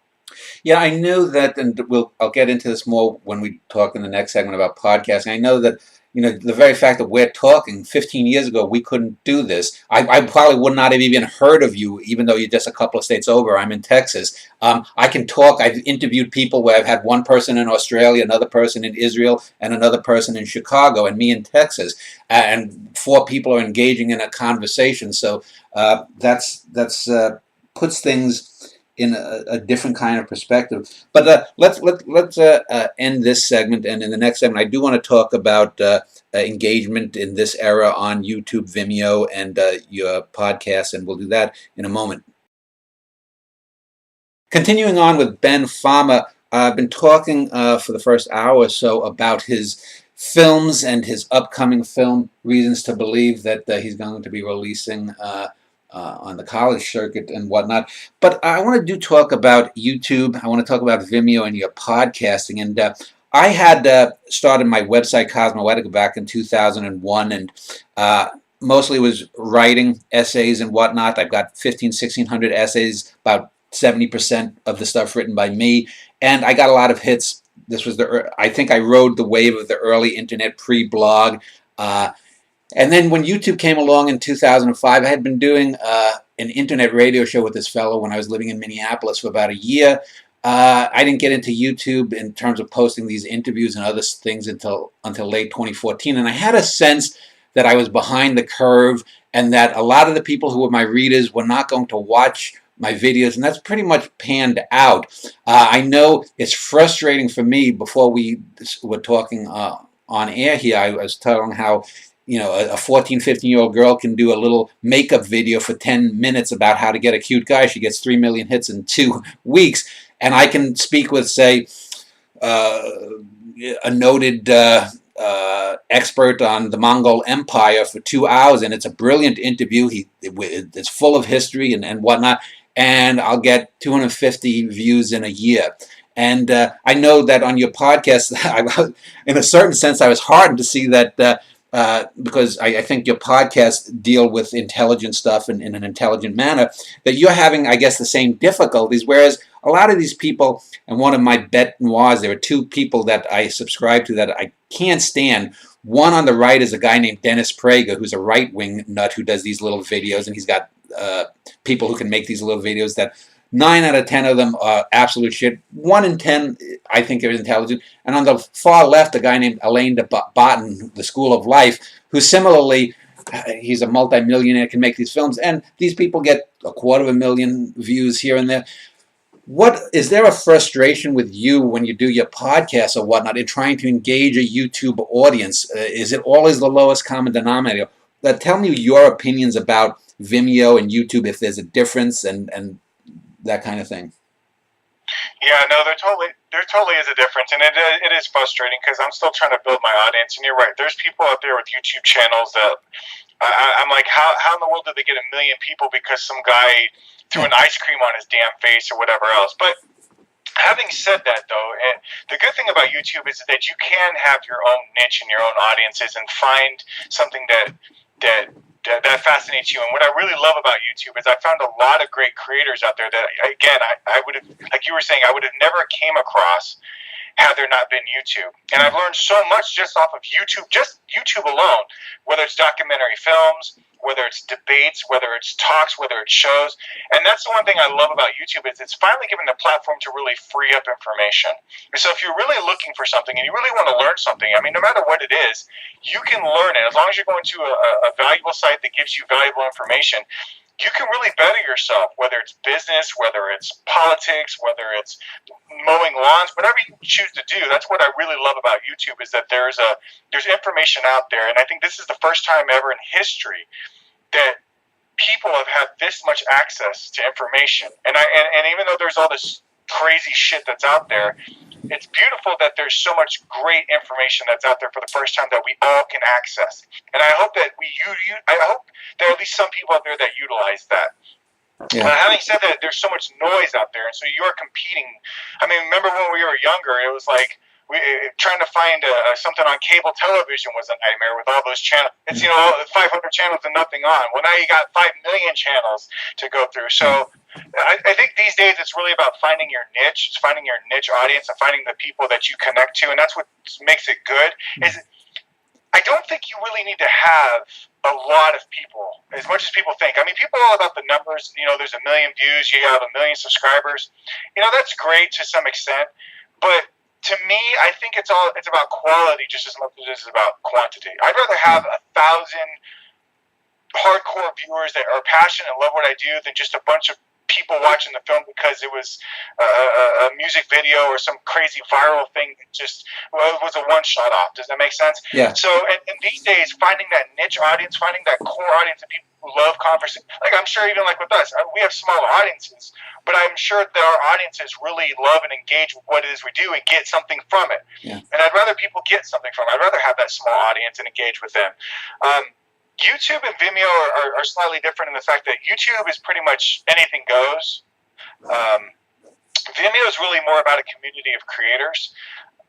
A: Yeah, I know that, and I'll get into this more when we talk in the next segment about podcasting. I know that, the very fact that we're talking 15 years ago, we couldn't do this. I probably would not have even heard of you, even though you're just a couple of states over. I'm in Texas. I can talk. I've interviewed people where I've had one person in Australia, another person in Israel, and another person in Chicago, and me in Texas. And 4 people are engaging in a conversation. So that's puts things in a different kind of perspective. But let's end this segment, and in the next segment, I do want to talk about engagement in this era on YouTube, Vimeo, and your podcast, and we'll do that in a moment. Continuing on with Ben Fama, I've been talking for the first hour or so about his films and his upcoming film, Reasons to Believe, that he's going to be releasing on the college circuit and whatnot. But I want to talk about YouTube. I want to talk about Vimeo and your podcasting. And I had started my website, E-Cosmoetica, back in 2001, and mostly was writing essays and whatnot. I've got 1,600 essays, about 70% of the stuff written by me, and I got a lot of hits. This was I think I rode the wave of the early internet pre-blog. And then when YouTube came along in 2005, I had been doing an internet radio show with this fellow when I was living in Minneapolis for about a year. I didn't get into YouTube in terms of posting these interviews and other things until late 2014. And I had a sense that I was behind the curve, and that a lot of the people who were my readers were not going to watch my videos, and that's pretty much panned out. I know it's frustrating for me. Before we were talking on air here, I was telling how a 14, 15-year-old girl can do a little makeup video for 10 minutes about how to get a cute guy. She gets 3 million hits in 2 weeks. And I can speak with, say, a noted expert on the Mongol Empire for 2 hours, and it's a brilliant interview. It's full of history and whatnot, and I'll get 250 views in a year. And I know that on your podcast, in a certain sense, I was heartened to see that because I think your podcasts deal with intelligent stuff in an intelligent manner, that you're having, I guess, the same difficulties. Whereas a lot of these people, and one of my bête noirs, there are two people that I subscribe to that I can't stand. One on the right is a guy named Dennis Prager, who's a right-wing nut who does these little videos, and he's got people who can make these little videos that 9 out of 10 of them are absolute shit. 1 in 10, I think, are intelligent. And on the far left, a guy named Alain de Botton, The School of Life, who similarly, he's a multimillionaire, can make these films. And these people get 250,000 views here and there. Is there a frustration with you when you do your podcast or whatnot in trying to engage a YouTube audience? Is it always the lowest common denominator? Tell me your opinions about Vimeo and YouTube, if there's a difference and that kind of thing.
B: Yeah, no, there totally is a difference, and it is frustrating because I'm still trying to build my audience. And you're right, there's people out there with YouTube channels that I'm like, how in the world did they get 1 million people because some guy threw an ice cream on his damn face or whatever else? But having said that, though, the good thing about YouTube is that you can have your own niche and your own audiences and find something that fascinates you. And what I really love about YouTube is I found a lot of great creators out there that, again, I would have, like you were saying, I would have never came across had there not been YouTube. And I've learned so much just off of YouTube, just YouTube alone, whether it's documentary films, whether it's debates, whether it's talks, whether it's shows. And that's the one thing I love about YouTube is it's finally given the platform to really free up information. So if you're really looking for something and you really want to learn something, I mean, no matter what it is, you can learn it. As long as you're going to a valuable site that gives you valuable information, you can really better yourself, whether it's business, whether it's politics, whether it's mowing lawns, whatever you choose to do. That's what I really love about YouTube is that there's information out there. And I think this is the first time ever in history that people have had this much access to information. And even though there's all this crazy shit that's out there, it's beautiful that there's so much great information that's out there for the first time that we all can access. And I hope that I hope there are at least some people out there that utilize that. Yeah. Having said that, there's so much noise out there, and so you're competing. I mean, remember when we were younger, it was like trying to find something on cable television was a nightmare with all those channels. It's 500 channels and nothing on. Well, now you got 5 million channels to go through. So I think these days it's really about finding your niche, finding your niche audience, and finding the people that you connect to, and that's what makes it good. Is I don't think you really need to have a lot of people, as much as people think. I mean, people are all about the numbers. There's 1 million views, you have 1 million subscribers. That's great to some extent, but to me, I think it's about quality just as much as it is about quantity. I'd rather have 1,000 hardcore viewers that are passionate and love what I do than just a bunch of people watching the film because it was a music video or some crazy viral thing that just was a one-shot off. Does that make sense? Yeah. So, and these days, finding that niche audience, finding that core audience of people who love conversation, like I'm sure even like with us, we have small audiences, but I'm sure that our audiences really love and engage with what it is we do and get something from it. Yeah. And I'd rather people get something from it. I'd rather have that small audience and engage with them. YouTube and Vimeo are slightly different in the fact that YouTube is pretty much anything goes. Vimeo is really more about a community of creators.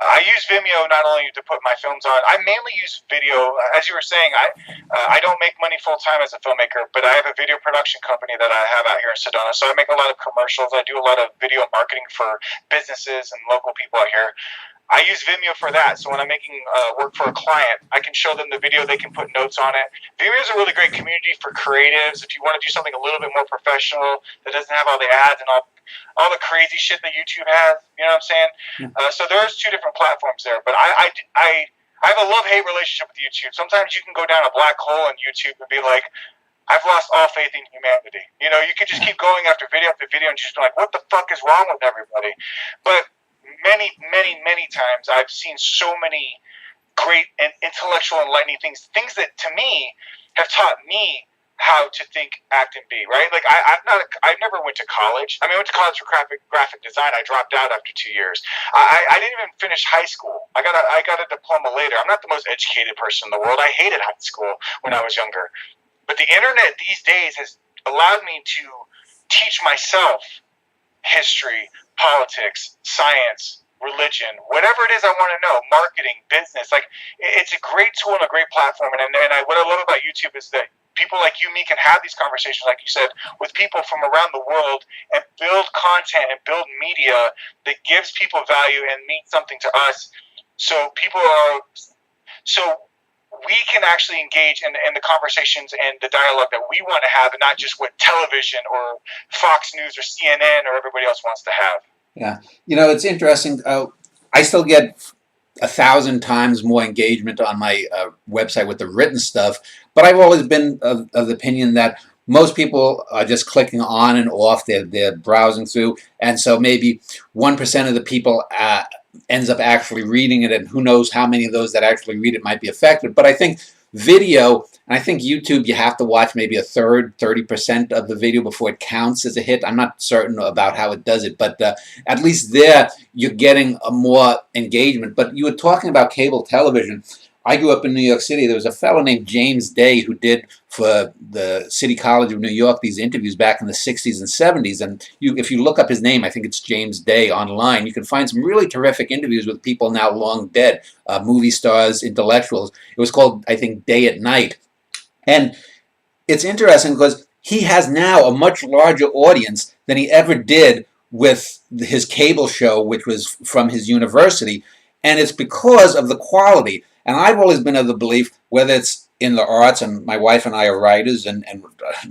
B: I use Vimeo not only to put my films on. I mainly use video. As you were saying, I don't make money full time as a filmmaker, but I have a video production company that I have out here in Sedona. So I make a lot of commercials. I do a lot of video marketing for businesses and local people out here. I use Vimeo for that. So when I'm making work for a client, I can show them the video. They can put notes on it. Vimeo is a really great community for creatives. If you want to do something a little bit more professional that doesn't have all the ads and all the crazy shit that YouTube has, you know what I'm saying? Yeah. So there's 2 different platforms there. But I have a love-hate relationship with YouTube. Sometimes you can go down a black hole on YouTube and be like, I've lost all faith in humanity. You can just keep going after video and just be like, what the fuck is wrong with everybody? But many times I've seen so many great and intellectual, enlightening things that to me have taught me how to think, act, and be, right? Like I never went to college. I mean, I went to college for graphic design. I dropped out after 2 years. I didn't even finish high school. I got a diploma later. I'm not the most educated person in the world. I hated high school when I was younger. But the internet these days has allowed me to teach myself history, politics, science, religion, whatever it is I want to know, marketing, business. Like, it's a great tool and a great platform. What I love about YouTube is that people like you and me can have these conversations, like you said, with people from around the world and build content and build media that gives people value and means something to us. So we can actually engage in the conversations and the dialogue that we want to have, and not just what television or Fox News or CNN or everybody else wants to have.
A: Yeah, it's interesting. I still get 1,000 times more engagement on my website with the written stuff, but I've always been of the opinion that most people are just clicking on and off. They're browsing through, and so maybe 1% of the people ends up actually reading it, and who knows how many of those that actually read it might be affected. But I think video, and I think YouTube, you have to watch maybe a third, 30% of the video before it counts as a hit. I'm not certain about how it does it, but at least there you're getting a more engagement. But you were talking about cable television. I grew up in New York City. There was a fellow named James Day who did for the City College of New York these interviews back in the 60s and 70s. And if you look up his name, I think it's James Day online, you can find some really terrific interviews with people now long dead, movie stars, intellectuals. It was called, I think, Day at Night. And it's interesting because he has now a much larger audience than he ever did with his cable show, which was from his university. And it's because of the quality. And I've always been of the belief, whether it's in the arts, and my wife and I are writers, and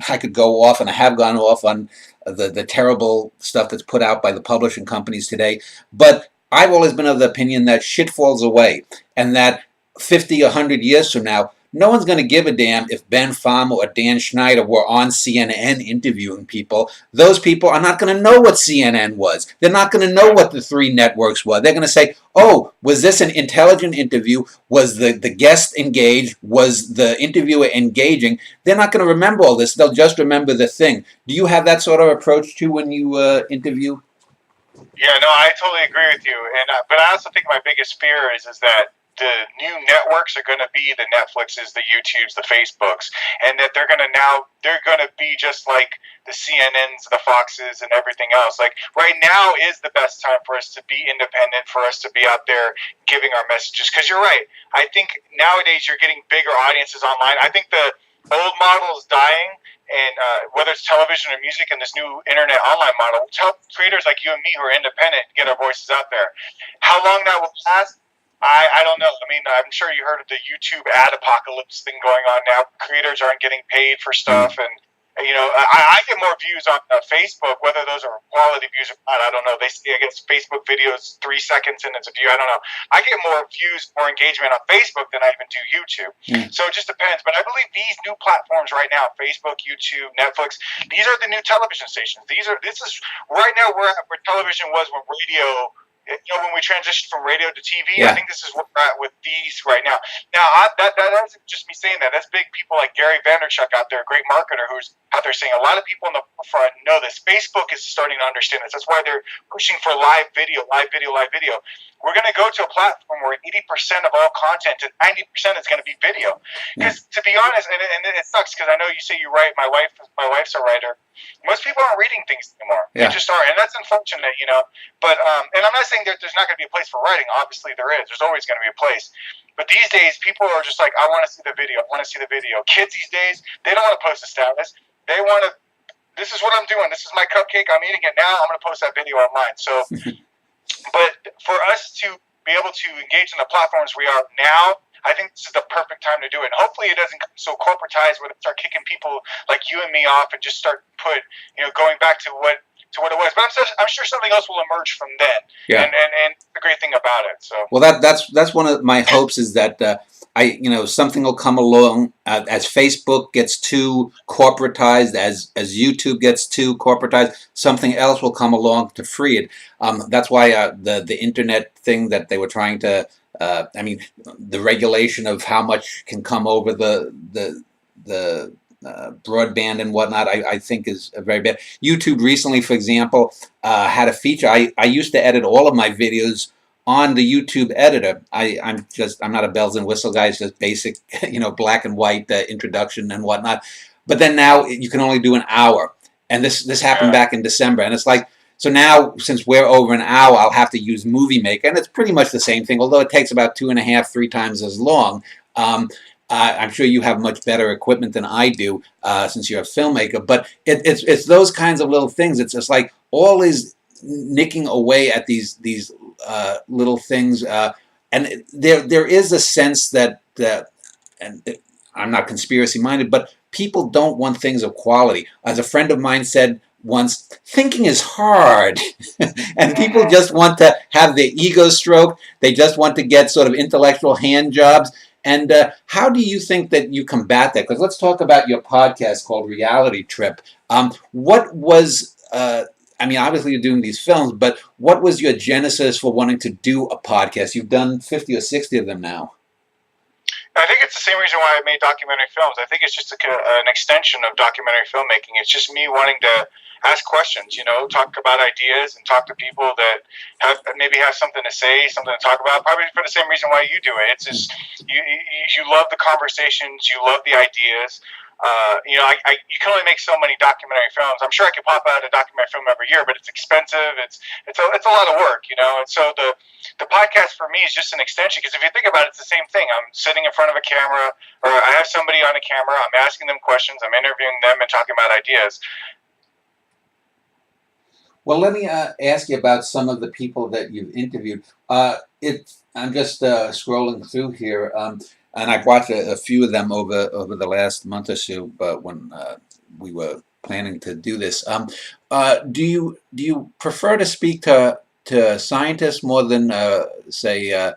A: I could go off, and I have gone off on the terrible stuff that's put out by the publishing companies today, but I've always been of the opinion that shit falls away, and that 50, 100 years from now, no one's going to give a damn if Ben Fama or Dan Schneider were on CNN interviewing people. Those people are not going to know what CNN was. They're not going to know what the three networks were. They're going to say, oh, was this an intelligent interview? Was the guest engaged? Was the interviewer engaging? They're not going to remember all this. They'll just remember the thing. Do you have that sort of approach too when you interview?
B: Yeah, no, I totally agree with you. But I also think my biggest fear is that the new networks are going to be the Netflixes, the YouTubes, the Facebooks, and that they're going to be just like the CNNs, the Foxes, and everything else. Like, right now is the best time for us to be independent, for us to be out there giving our messages. Because you're right. I think nowadays you're getting bigger audiences online. I think the old model is dying, and whether it's television or music and this new internet online model, help creators like you and me who are independent get our voices out there. How long that will last, I don't know. I mean, I'm sure you heard of the YouTube ad apocalypse thing going on now. Creators aren't getting paid for stuff, and I get more views on Facebook, whether those are quality views or not. I don't know. They say, I guess, Facebook videos 3 seconds and it's a view. I don't know. I get more views, more engagement on Facebook than I even do YouTube. So it just depends. But I believe these new platforms right now, Facebook, YouTube, Netflix, these are the new television stations. This is right now where television was when radio. When we transitioned from radio to TV, I think this is where we're at with these right now. Now, that isn't just me saying that. That's big people like Gary Vaynerchuk out there, a great marketer who's out there saying a lot of people in the front know this. Facebook is starting to understand this. That's why they're pushing for live video. We're going to go to a platform where 80% of all content and 90% is going to be video. Because to be honest, and it sucks because I know you say you write. My wife's a writer. Most people aren't reading things anymore. They just aren't, and that's unfortunate, But and I'm not saying that there's not going to be a place for writing. Obviously, there is. There's always going to be a place. But these days, people are just like, I want to see the video. I want to see the video. Kids these days, they don't want to post a status. They want to. This is what I'm doing. This is my cupcake. I'm eating it now. I'm going to post that video online. So, but for us to be able to engage in the platforms we are now, I think this is the perfect time to do it. And hopefully it doesn't come so corporatized where they start kicking people like you and me off and just start going back to what it was. But I'm sure something else will emerge from then. Yeah. And the great thing about it. So
A: well, that's one of my hopes is that something will come along as Facebook gets too corporatized, as YouTube gets too corporatized, something else will come along to free it. That's why the internet thing that they were trying to. The regulation of how much can come over the broadband and whatnot, I think is very bad. YouTube recently, for example, had a feature. I used to edit all of my videos on the YouTube editor. I'm not a bells and whistle guy. It's just basic, black and white introduction and whatnot. But then now you can only do an hour, and this happened back in December, and it's like. So now, since we're over an hour, I'll have to use Movie Maker, and it's pretty much the same thing, although it takes about 2.5, 3 times as long. I'm sure you have much better equipment than I do, since you're a filmmaker. But it's those kinds of little things. It's just like always nicking away at these little things, and there is a sense that and I'm not conspiracy minded, but people don't want things of quality. As a friend of mine said once, thinking is hard. And people just want to have their ego stroked. They just want to get sort of intellectual hand jobs. And how do you think that you combat that? Because let's talk about your podcast called Reality Trip. What was, I mean, obviously you're doing these films, but what was your genesis for wanting to do a podcast? You've done 50 or 60 of them now.
B: I think it's the same reason why I made documentary films. I think it's just an extension of documentary filmmaking. It's just me wanting to ask questions, talk about ideas and talk to people that maybe have something to say, something to talk about, probably for the same reason why you do it. It's just, you love the conversations, you love the ideas. You can only make so many documentary films. I'm sure I could pop out a documentary film every year, but it's expensive. It's a lot of work, And so the podcast for me is just an extension, because if you think about it, it's the same thing. I'm sitting in front of a camera, or I have somebody on a camera. I'm asking them questions. I'm interviewing them and talking about ideas.
A: Well, let me ask you about some of the people that you've interviewed. I'm just scrolling through here, and I've watched a few of them over the last month or so. But when we were planning to do this, do you prefer to speak to scientists more than say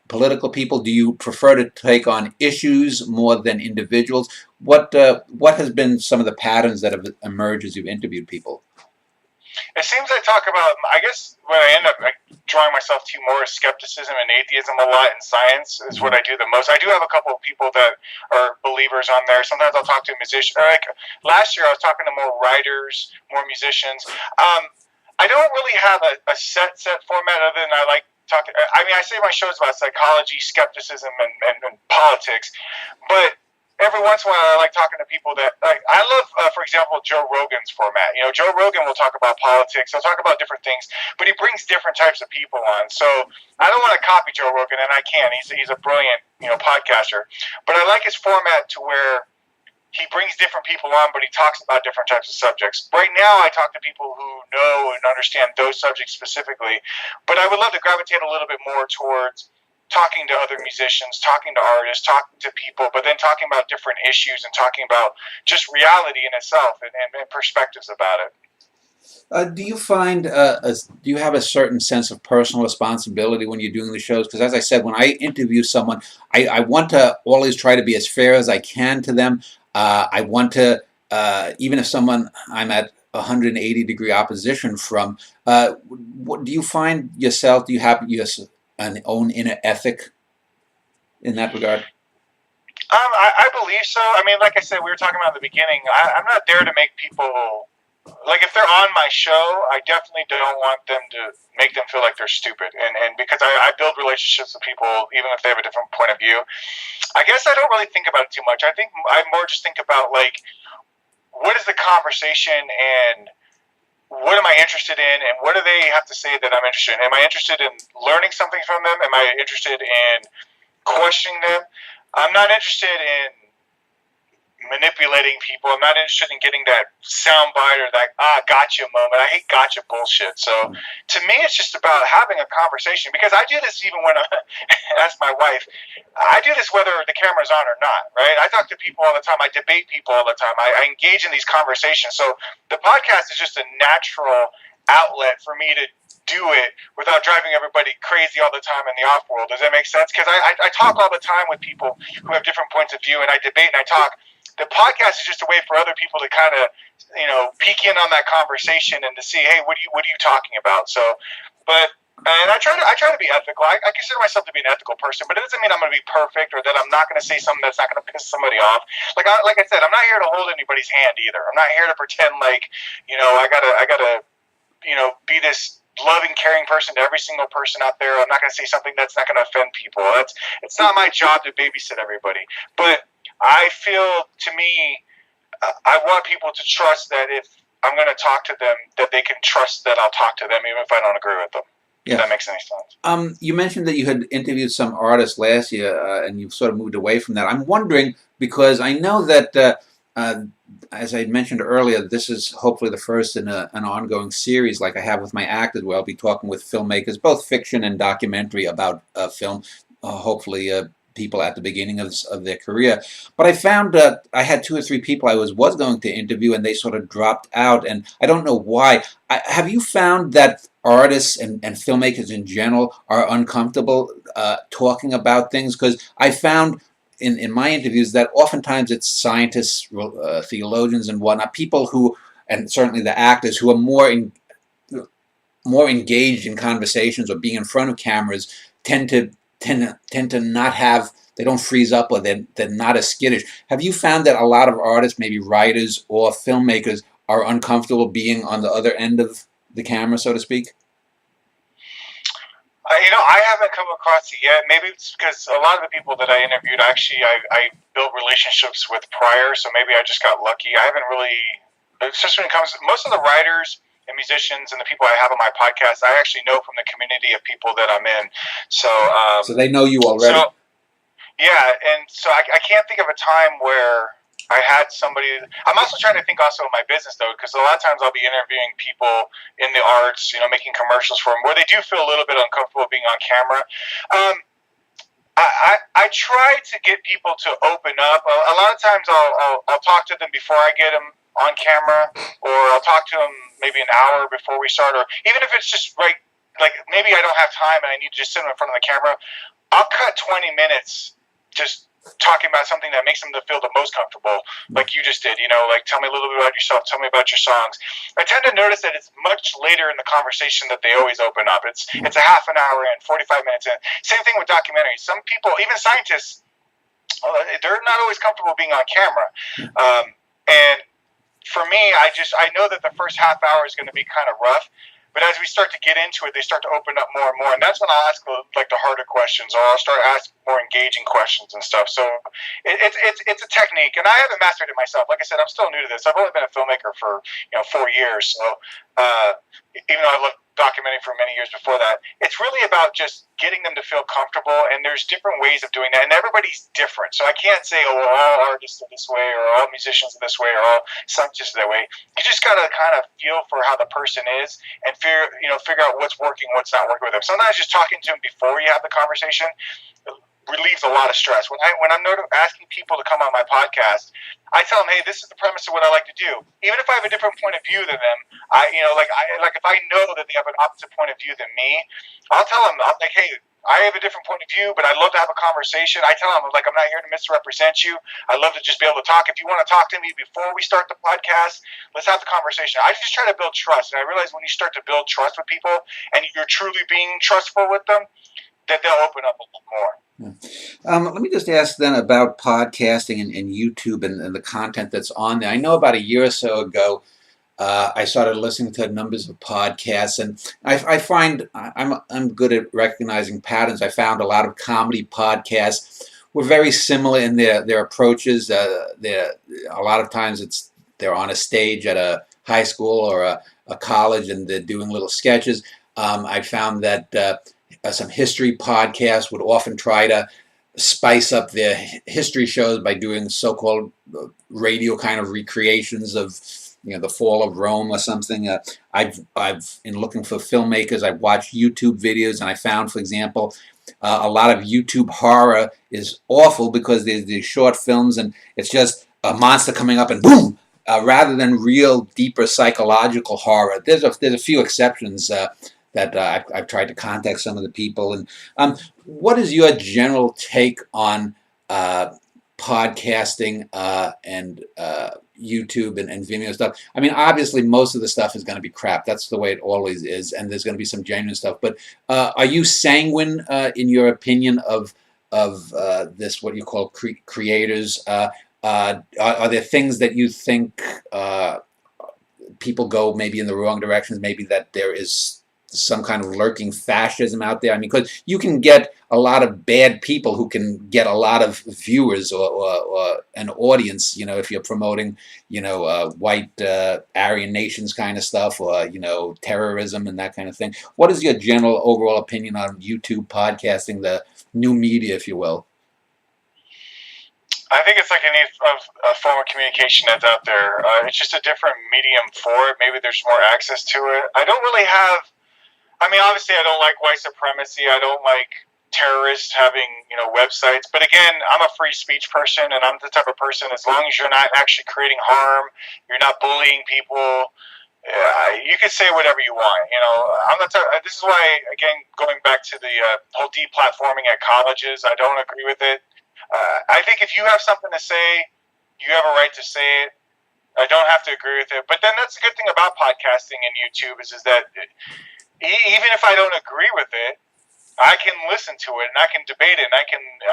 A: political people? Do you prefer to take on issues more than individuals? What has been some of the patterns that have emerged as you've interviewed people?
B: It seems I talk about, I guess when I end up drawing myself to more skepticism and atheism a lot in science is what I do the most. I do have a couple of people that are believers on there. Sometimes I'll talk to a musician. Like last year I was talking to more writers, more musicians. I don't really have a set format other than I like talking. I mean, I say my show's about psychology, skepticism, and politics, but every once in a while, I like talking to people that I love. For example, Joe Rogan's format. Joe Rogan will talk about politics. He'll talk about different things, but he brings different types of people on. So I don't want to copy Joe Rogan, and I can. He's a brilliant podcaster, but I like his format to where he brings different people on, but he talks about different types of subjects. Right now, I talk to people who know and understand those subjects specifically, but I would love to gravitate a little bit more towards talking to other musicians, talking to artists, talking to people, but then talking about different issues and talking about just reality in itself and perspectives about it.
A: Do you find, do you have a certain sense of personal responsibility when you're doing the shows? Because as I said, when I interview someone, I want to always try to be as fair as I can to them. I want to, even if someone I'm at 180-degree opposition from, what do you find yourself, do you have an own inner ethic in that regard?
B: I believe so. I mean, like I said, we were talking about at the beginning, I'm not there to make people, like if they're on my show, I definitely don't want them to make them feel like they're stupid. And because I build relationships with people, even if they have a different point of view, I guess I don't really think about it too much. I think I more just think about, like, what is the conversation and what am I interested in, and what do they have to say that I'm interested in? Am I interested in learning something from them? Am I interested in questioning them? I'm not interested in manipulating people. I'm not interested in getting that soundbite or that gotcha moment. I hate gotcha bullshit. So to me, it's just about having a conversation, because I do this even when that's my wife. I do this whether the camera's on or not, right? I talk to people all the time. I debate people all the time. I engage in these conversations. So the podcast is just a natural outlet for me to do it without driving everybody crazy all the time in the off world. Does that make sense? Because I talk all the time with people who have different points of view, and I debate and I talk. The podcast is just a way for other people to kind of, peek in on that conversation and to see, hey, what are you talking about? So, and I try to be ethical. I consider myself to be an ethical person, but it doesn't mean I'm going to be perfect or that I'm not going to say something that's not going to piss somebody off. Like I said, I'm not here to hold anybody's hand either. I'm not here to pretend like, I gotta, be this loving, caring person to every single person out there. I'm not going to say something that's not going to offend people. It's not my job to babysit everybody, but I feel, to me, I want people to trust that if I'm going to talk to them, that they can trust that I'll talk to them even if I don't agree with them. Yeah. If that makes any sense.
A: You mentioned that you had interviewed some artists last year, and you've sort of moved away from that. I'm wondering, because I know that, as I mentioned earlier, this is hopefully the first in an ongoing series like I have with my actors, where I'll be talking with filmmakers, both fiction and documentary, about film, hopefully people at the beginning of their career. But I found I had 2 or 3 people I was going to interview, and they sort of dropped out, and I don't know why. Have you found that artists and filmmakers in general are uncomfortable talking about things? Because I found in my interviews that oftentimes it's scientists, theologians and whatnot, people who, and certainly the actors, who are more engaged in conversations or being in front of cameras, tend to not have, they don't freeze up, or they're not as skittish. Have you found that a lot of artists, maybe writers or filmmakers, are uncomfortable being on the other end of the camera, so to speak?
B: I haven't come across it yet. Maybe it's because a lot of the people that I interviewed, actually, I built relationships with prior, so maybe I just got lucky. I haven't really, especially when it comes to most of the writers and musicians and the people I have on my podcast, I actually know from the community of people that I'm in. So
A: they know you already.
B: So, yeah, and so I can't think of a time where I had somebody. I'm also trying to think also of my business, though, because a lot of times I'll be interviewing people in the arts, making commercials for them, where they do feel a little bit uncomfortable being on camera. I try to get people to open up. A lot of times I'll talk to them before I get them on camera, or I'll talk to them maybe an hour before we start, or even if it's just like maybe I don't have time and I need to just sit in front of the camera, I'll cut 20 minutes just talking about something that makes them feel the most comfortable, like you just did, like tell me a little bit about yourself, tell me about your songs. I tend to notice that it's much later in the conversation that they always open up. It's a half an hour in, 45 minutes in. Same thing with documentaries. Some people, even scientists, they're not always comfortable being on camera. And for me, I know that the first half hour is going to be kind of rough. But as we start to get into it, they start to open up more and more, and that's when I'll ask the harder questions, or I'll start asking more engaging questions and stuff. So it's a technique, and I haven't mastered it myself. Like I said, I'm still new to this. I've only been a filmmaker for 4 years, so even though I loved documenting for many years before that, it's really about just getting them to feel comfortable. And there's different ways of doing that, and everybody's different. So I can't say, all artists are this way, or all musicians are this way, or all scientists are that way. You just gotta kind of feel for how the person is, and figure out what's working, what's not working with them. Sometimes just talking to them before you have the conversation relieves a lot of stress. When I'm asking people to come on my podcast, I tell them, hey, this is the premise of what I like to do. Even if I have a different point of view than them, if I know that they have an opposite point of view than me, I'll tell them, hey, I have a different point of view, but I'd love to have a conversation. I tell them, I'm not here to misrepresent you. I'd love to just be able to talk. If you want to talk to me before we start the podcast, let's have the conversation. I just try to build trust. And I realize when you start to build trust with people and you're truly being trustful with them, that they'll open up a little more.
A: Let me just ask then about podcasting and YouTube and the content that's on there. I know about a year or so ago, I started listening to numbers of podcasts, and I find I'm good at recognizing patterns. I found a lot of comedy podcasts were very similar in their approaches. A lot of times they're on a stage at a high school or a college, and they're doing little sketches. I found that some history podcasts would often try to spice up their history shows by doing so-called radio kind of recreations of the fall of Rome or something. I've in looking for filmmakers, I've watched YouTube videos, and I found, for example, a lot of YouTube horror is awful because there's these short films and it's just a monster coming up and boom, rather than real deeper psychological horror. There's a few exceptions that I've tried to contact some of the people. And what is your general take on podcasting and YouTube and Vimeo stuff? I mean, obviously most of the stuff is going to be crap. That's the way it always is, and there's going to be some genuine stuff. But are you sanguine in your opinion of this, what you call creators? Are there things that you think people go maybe in the wrong directions, maybe that there is some kind of lurking fascism out there? I mean, because you can get a lot of bad people who can get a lot of viewers or an audience, you know, if you're promoting, you know, white Aryan nations kind of stuff, or, you know, terrorism and that kind of thing. What is your general overall opinion on YouTube, podcasting, the new media, if you will?
B: I think it's like any a form of communication that's out there. It's just a different medium for it. Maybe there's more access to it. I don't really have. I mean, obviously, I don't like white supremacy. I don't like terrorists having, you know, websites. But again, I'm a free speech person, and I'm the type of person. As long as you're not actually creating harm, you're not bullying people. You can say whatever you want. You know, I'm the type. This is why, again, going back to the whole deplatforming at colleges, I don't agree with it. I think if you have something to say, you have a right to say it. I don't have to agree with it. But then that's the good thing about podcasting and YouTube is that even if I don't agree with it, I can listen to it and I can debate it and I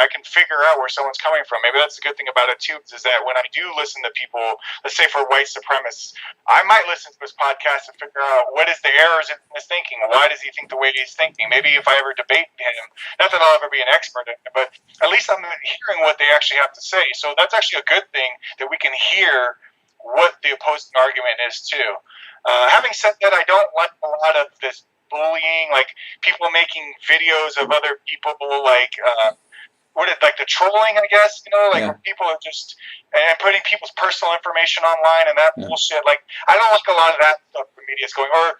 B: can figure out where someone's coming from. Maybe that's the good thing about it too, is that when I do listen to people, let's say for white supremacists, I might listen to this podcast and figure out what is the errors in his thinking. Why does he think the way he's thinking? Maybe if I ever debate him, not that I'll ever be an expert in it, but at least I'm hearing what they actually have to say. So that's actually a good thing that we can hear what the opposing argument is too. Having said that, I don't like a lot of this bullying, like people making videos of other people, like like the trolling, I guess, you know, like where people are just and putting people's personal information online and that bullshit. Like, I don't like a lot of that stuff the media's going. Or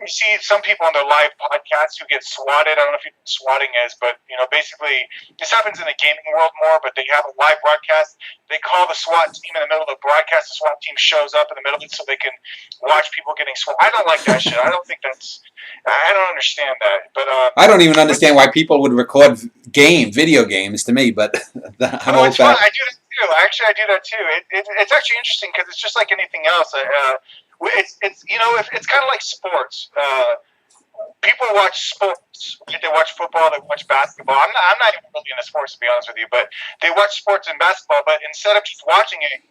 B: you see some people on their live podcasts who get swatted. I don't know if you know what swatting is, but you know, basically this happens in the gaming world more. But they have a live broadcast. They call the SWAT team in the middle of the broadcast. The SWAT team shows up in the middle of it so they can watch people getting swat. I don't like that shit. I don't think that's. I don't understand that. But
A: I don't even understand why people would record video games to me. But I'm
B: it's fun. I do that too. Actually, I do that too. It's actually interesting because it's just like anything else. It's you know, it's kind of like sports. People watch sports. They watch football. They watch basketball. I'm not even really into sports, to be honest with you. But they watch sports and basketball. But instead of just watching it,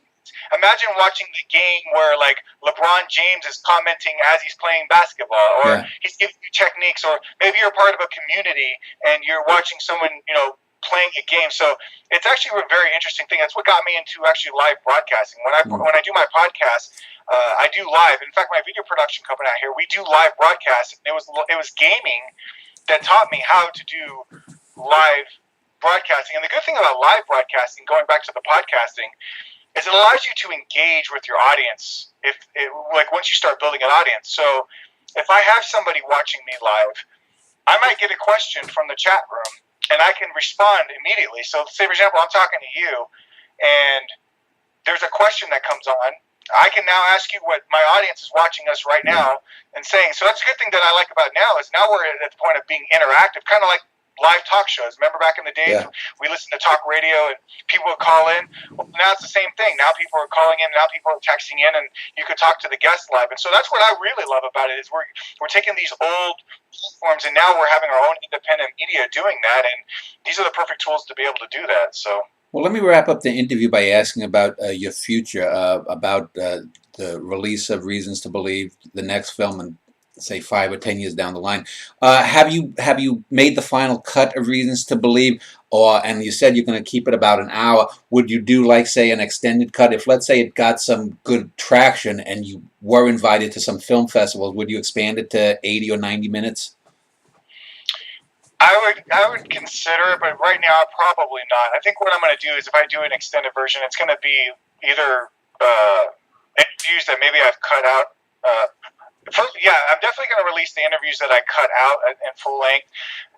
B: imagine watching the game where like LeBron James is commenting as he's playing basketball, or he's giving you techniques, or maybe you're part of a community and you're watching someone, you know, playing a game. So it's actually a very interesting thing. That's what got me into actually live broadcasting. When I do my podcast, I do live. In fact, my video production company out here, we do live broadcasts. It was gaming that taught me how to do live broadcasting. And the good thing about live broadcasting, going back to the podcasting, is it allows you to engage with your audience. Like once you start building an audience. So if I have somebody watching me live, I might get a question from the chat room and I can respond immediately. So say, for example, I'm talking to you and there's a question that comes on. I can now ask you what my audience is watching us right now and saying. So that's a good thing that I like about now is now we're at the point of being interactive, kind of like live talk shows. Remember back in the days we listened to talk radio and people would call in? Well, now it's the same thing. Now people are calling in, now people are texting in, and you could talk to the guests live. And so that's what I really love about it is we're taking these old platforms and now we're having our own independent media doing that, and these are the perfect tools to be able to do that. So.
A: Well, let me wrap up the interview by asking about your future, about the release of Reasons to Believe, the next film, and say 5 or 10 years down the line. Have you made the final cut of Reasons to Believe, and you said you're going to keep it about an hour? Would you do, like, say, an extended cut? If, let's say, it got some good traction and you were invited to some film festivals, would you expand it to 80 or 90 minutes?
B: I would consider it, but right now probably not. I think what I'm going to do is if I do an extended version, it's going to be either interviews that maybe I've cut out. I'm definitely going to release the interviews that I cut out in full length.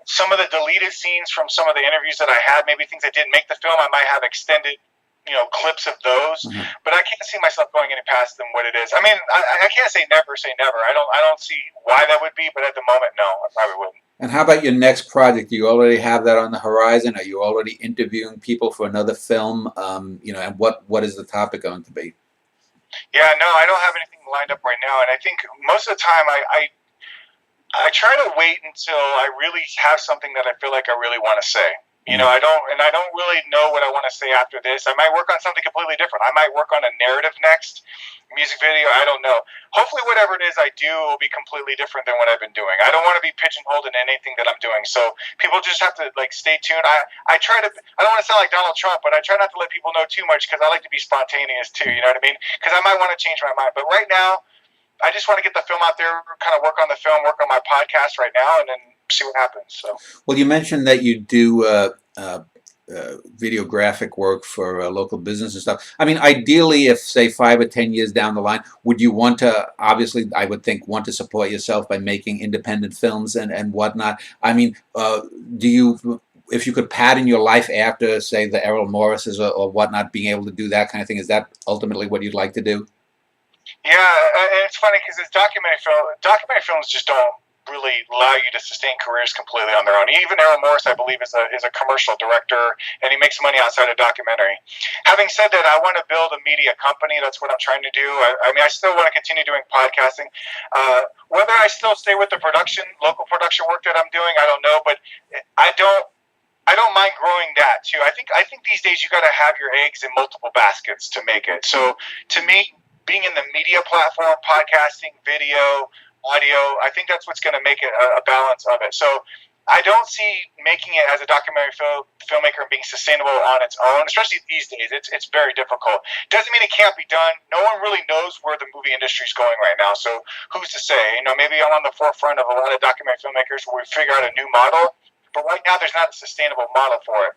B: Some of the deleted scenes from some of the interviews that I had, maybe things that didn't make the film, I might have extended, you know, clips of those. But I can't see myself going any past them what it is. I mean, I can't say never say never. I don't see why that would be, but at the moment, no, I probably wouldn't.
A: And how about your next project? Do you already have that on the horizon? Are you already interviewing people for another film? You know, and what is the topic going to be?
B: Yeah, no, I don't have anything lined up right now, and I think most of the time I try to wait until I really have something that I feel like I really want to say. You know, I don't really know what I want to say after this. I might work on something completely different. I might work on a narrative next, music video. I don't know. Hopefully, whatever it is I do will be completely different than what I've been doing. I don't want to be pigeonholed in anything that I'm doing. So people just have to like stay tuned. I try to. I don't want to sound like Donald Trump, but I try not to let people know too much because I like to be spontaneous too. You know what I mean? Because I might want to change my mind. But right now, I just want to get the film out there, kind of work on the film, work on my podcast right now, and then see what happens. So.
A: Well, you mentioned that you do videographic work for local business and stuff. I mean, ideally, if say 5 or 10 years down the line, would you want to? Obviously, I would think want to support yourself by making independent films and whatnot. I mean, do you? If you could pattern your life after, say, the Errol Morrises or whatnot, being able to do that kind of thing, is that ultimately what you'd like to do?
B: Yeah, and it's funny because it's documentary films just don't really allow you to sustain careers completely on their own. Even Errol Morris, I believe, is a commercial director, and he makes money outside of documentary. Having said that, I want to build a media company. That's what I'm trying to do. I mean, I still want to continue doing podcasting. Whether I still stay with the local production work that I'm doing, I don't know, but I don't mind growing that too. I think these days you got to have your eggs in multiple baskets to make it. So to me, being in the media platform, podcasting, video, audio, I think that's what's going to make it a balance of it. So I don't see making it as a documentary filmmaker and being sustainable on its own, especially these days. It's very difficult. Doesn't mean it can't be done. No one really knows where the movie industry is going right now. So who's to say? You know, maybe I'm on the forefront of a lot of documentary filmmakers where we figure out a new model. But right now, there's not a sustainable model for it.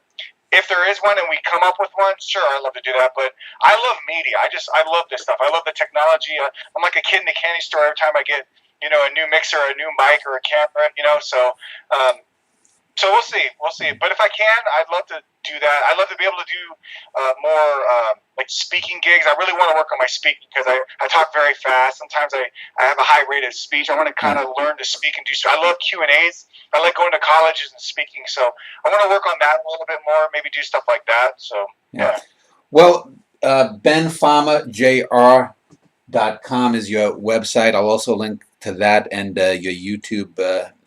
B: If there is one and we come up with one, sure, I'd love to do that. But I love media. I love this stuff. I love the technology. I'm like a kid in a candy store every time I get, you know, a new mixer, a new mic, or a camera, you know. So we'll see. But if I can, I'd love to do that. I'd love to be able to do more like speaking gigs. I really want to work on my speaking because I talk very fast. Sometimes I have a high rate of speech. I want to kind of learn to speak and do so. I love Q&As. I like going to colleges and speaking. So I want to work on that a little bit more, maybe do stuff like that. So, yeah.
A: Well, Ben Fama JR.com is your website. I'll also link to that and your YouTube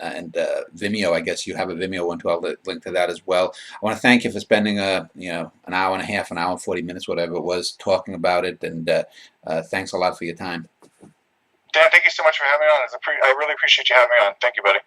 A: and Vimeo. I guess you have a Vimeo one too. I'll link to that as well. I want to thank you for spending an hour and a half, an hour and 40 minutes, whatever it was, talking about it. And thanks a lot for your time.
B: Dan, thank you so much for having me on. I really appreciate you having me on. Thank you, buddy.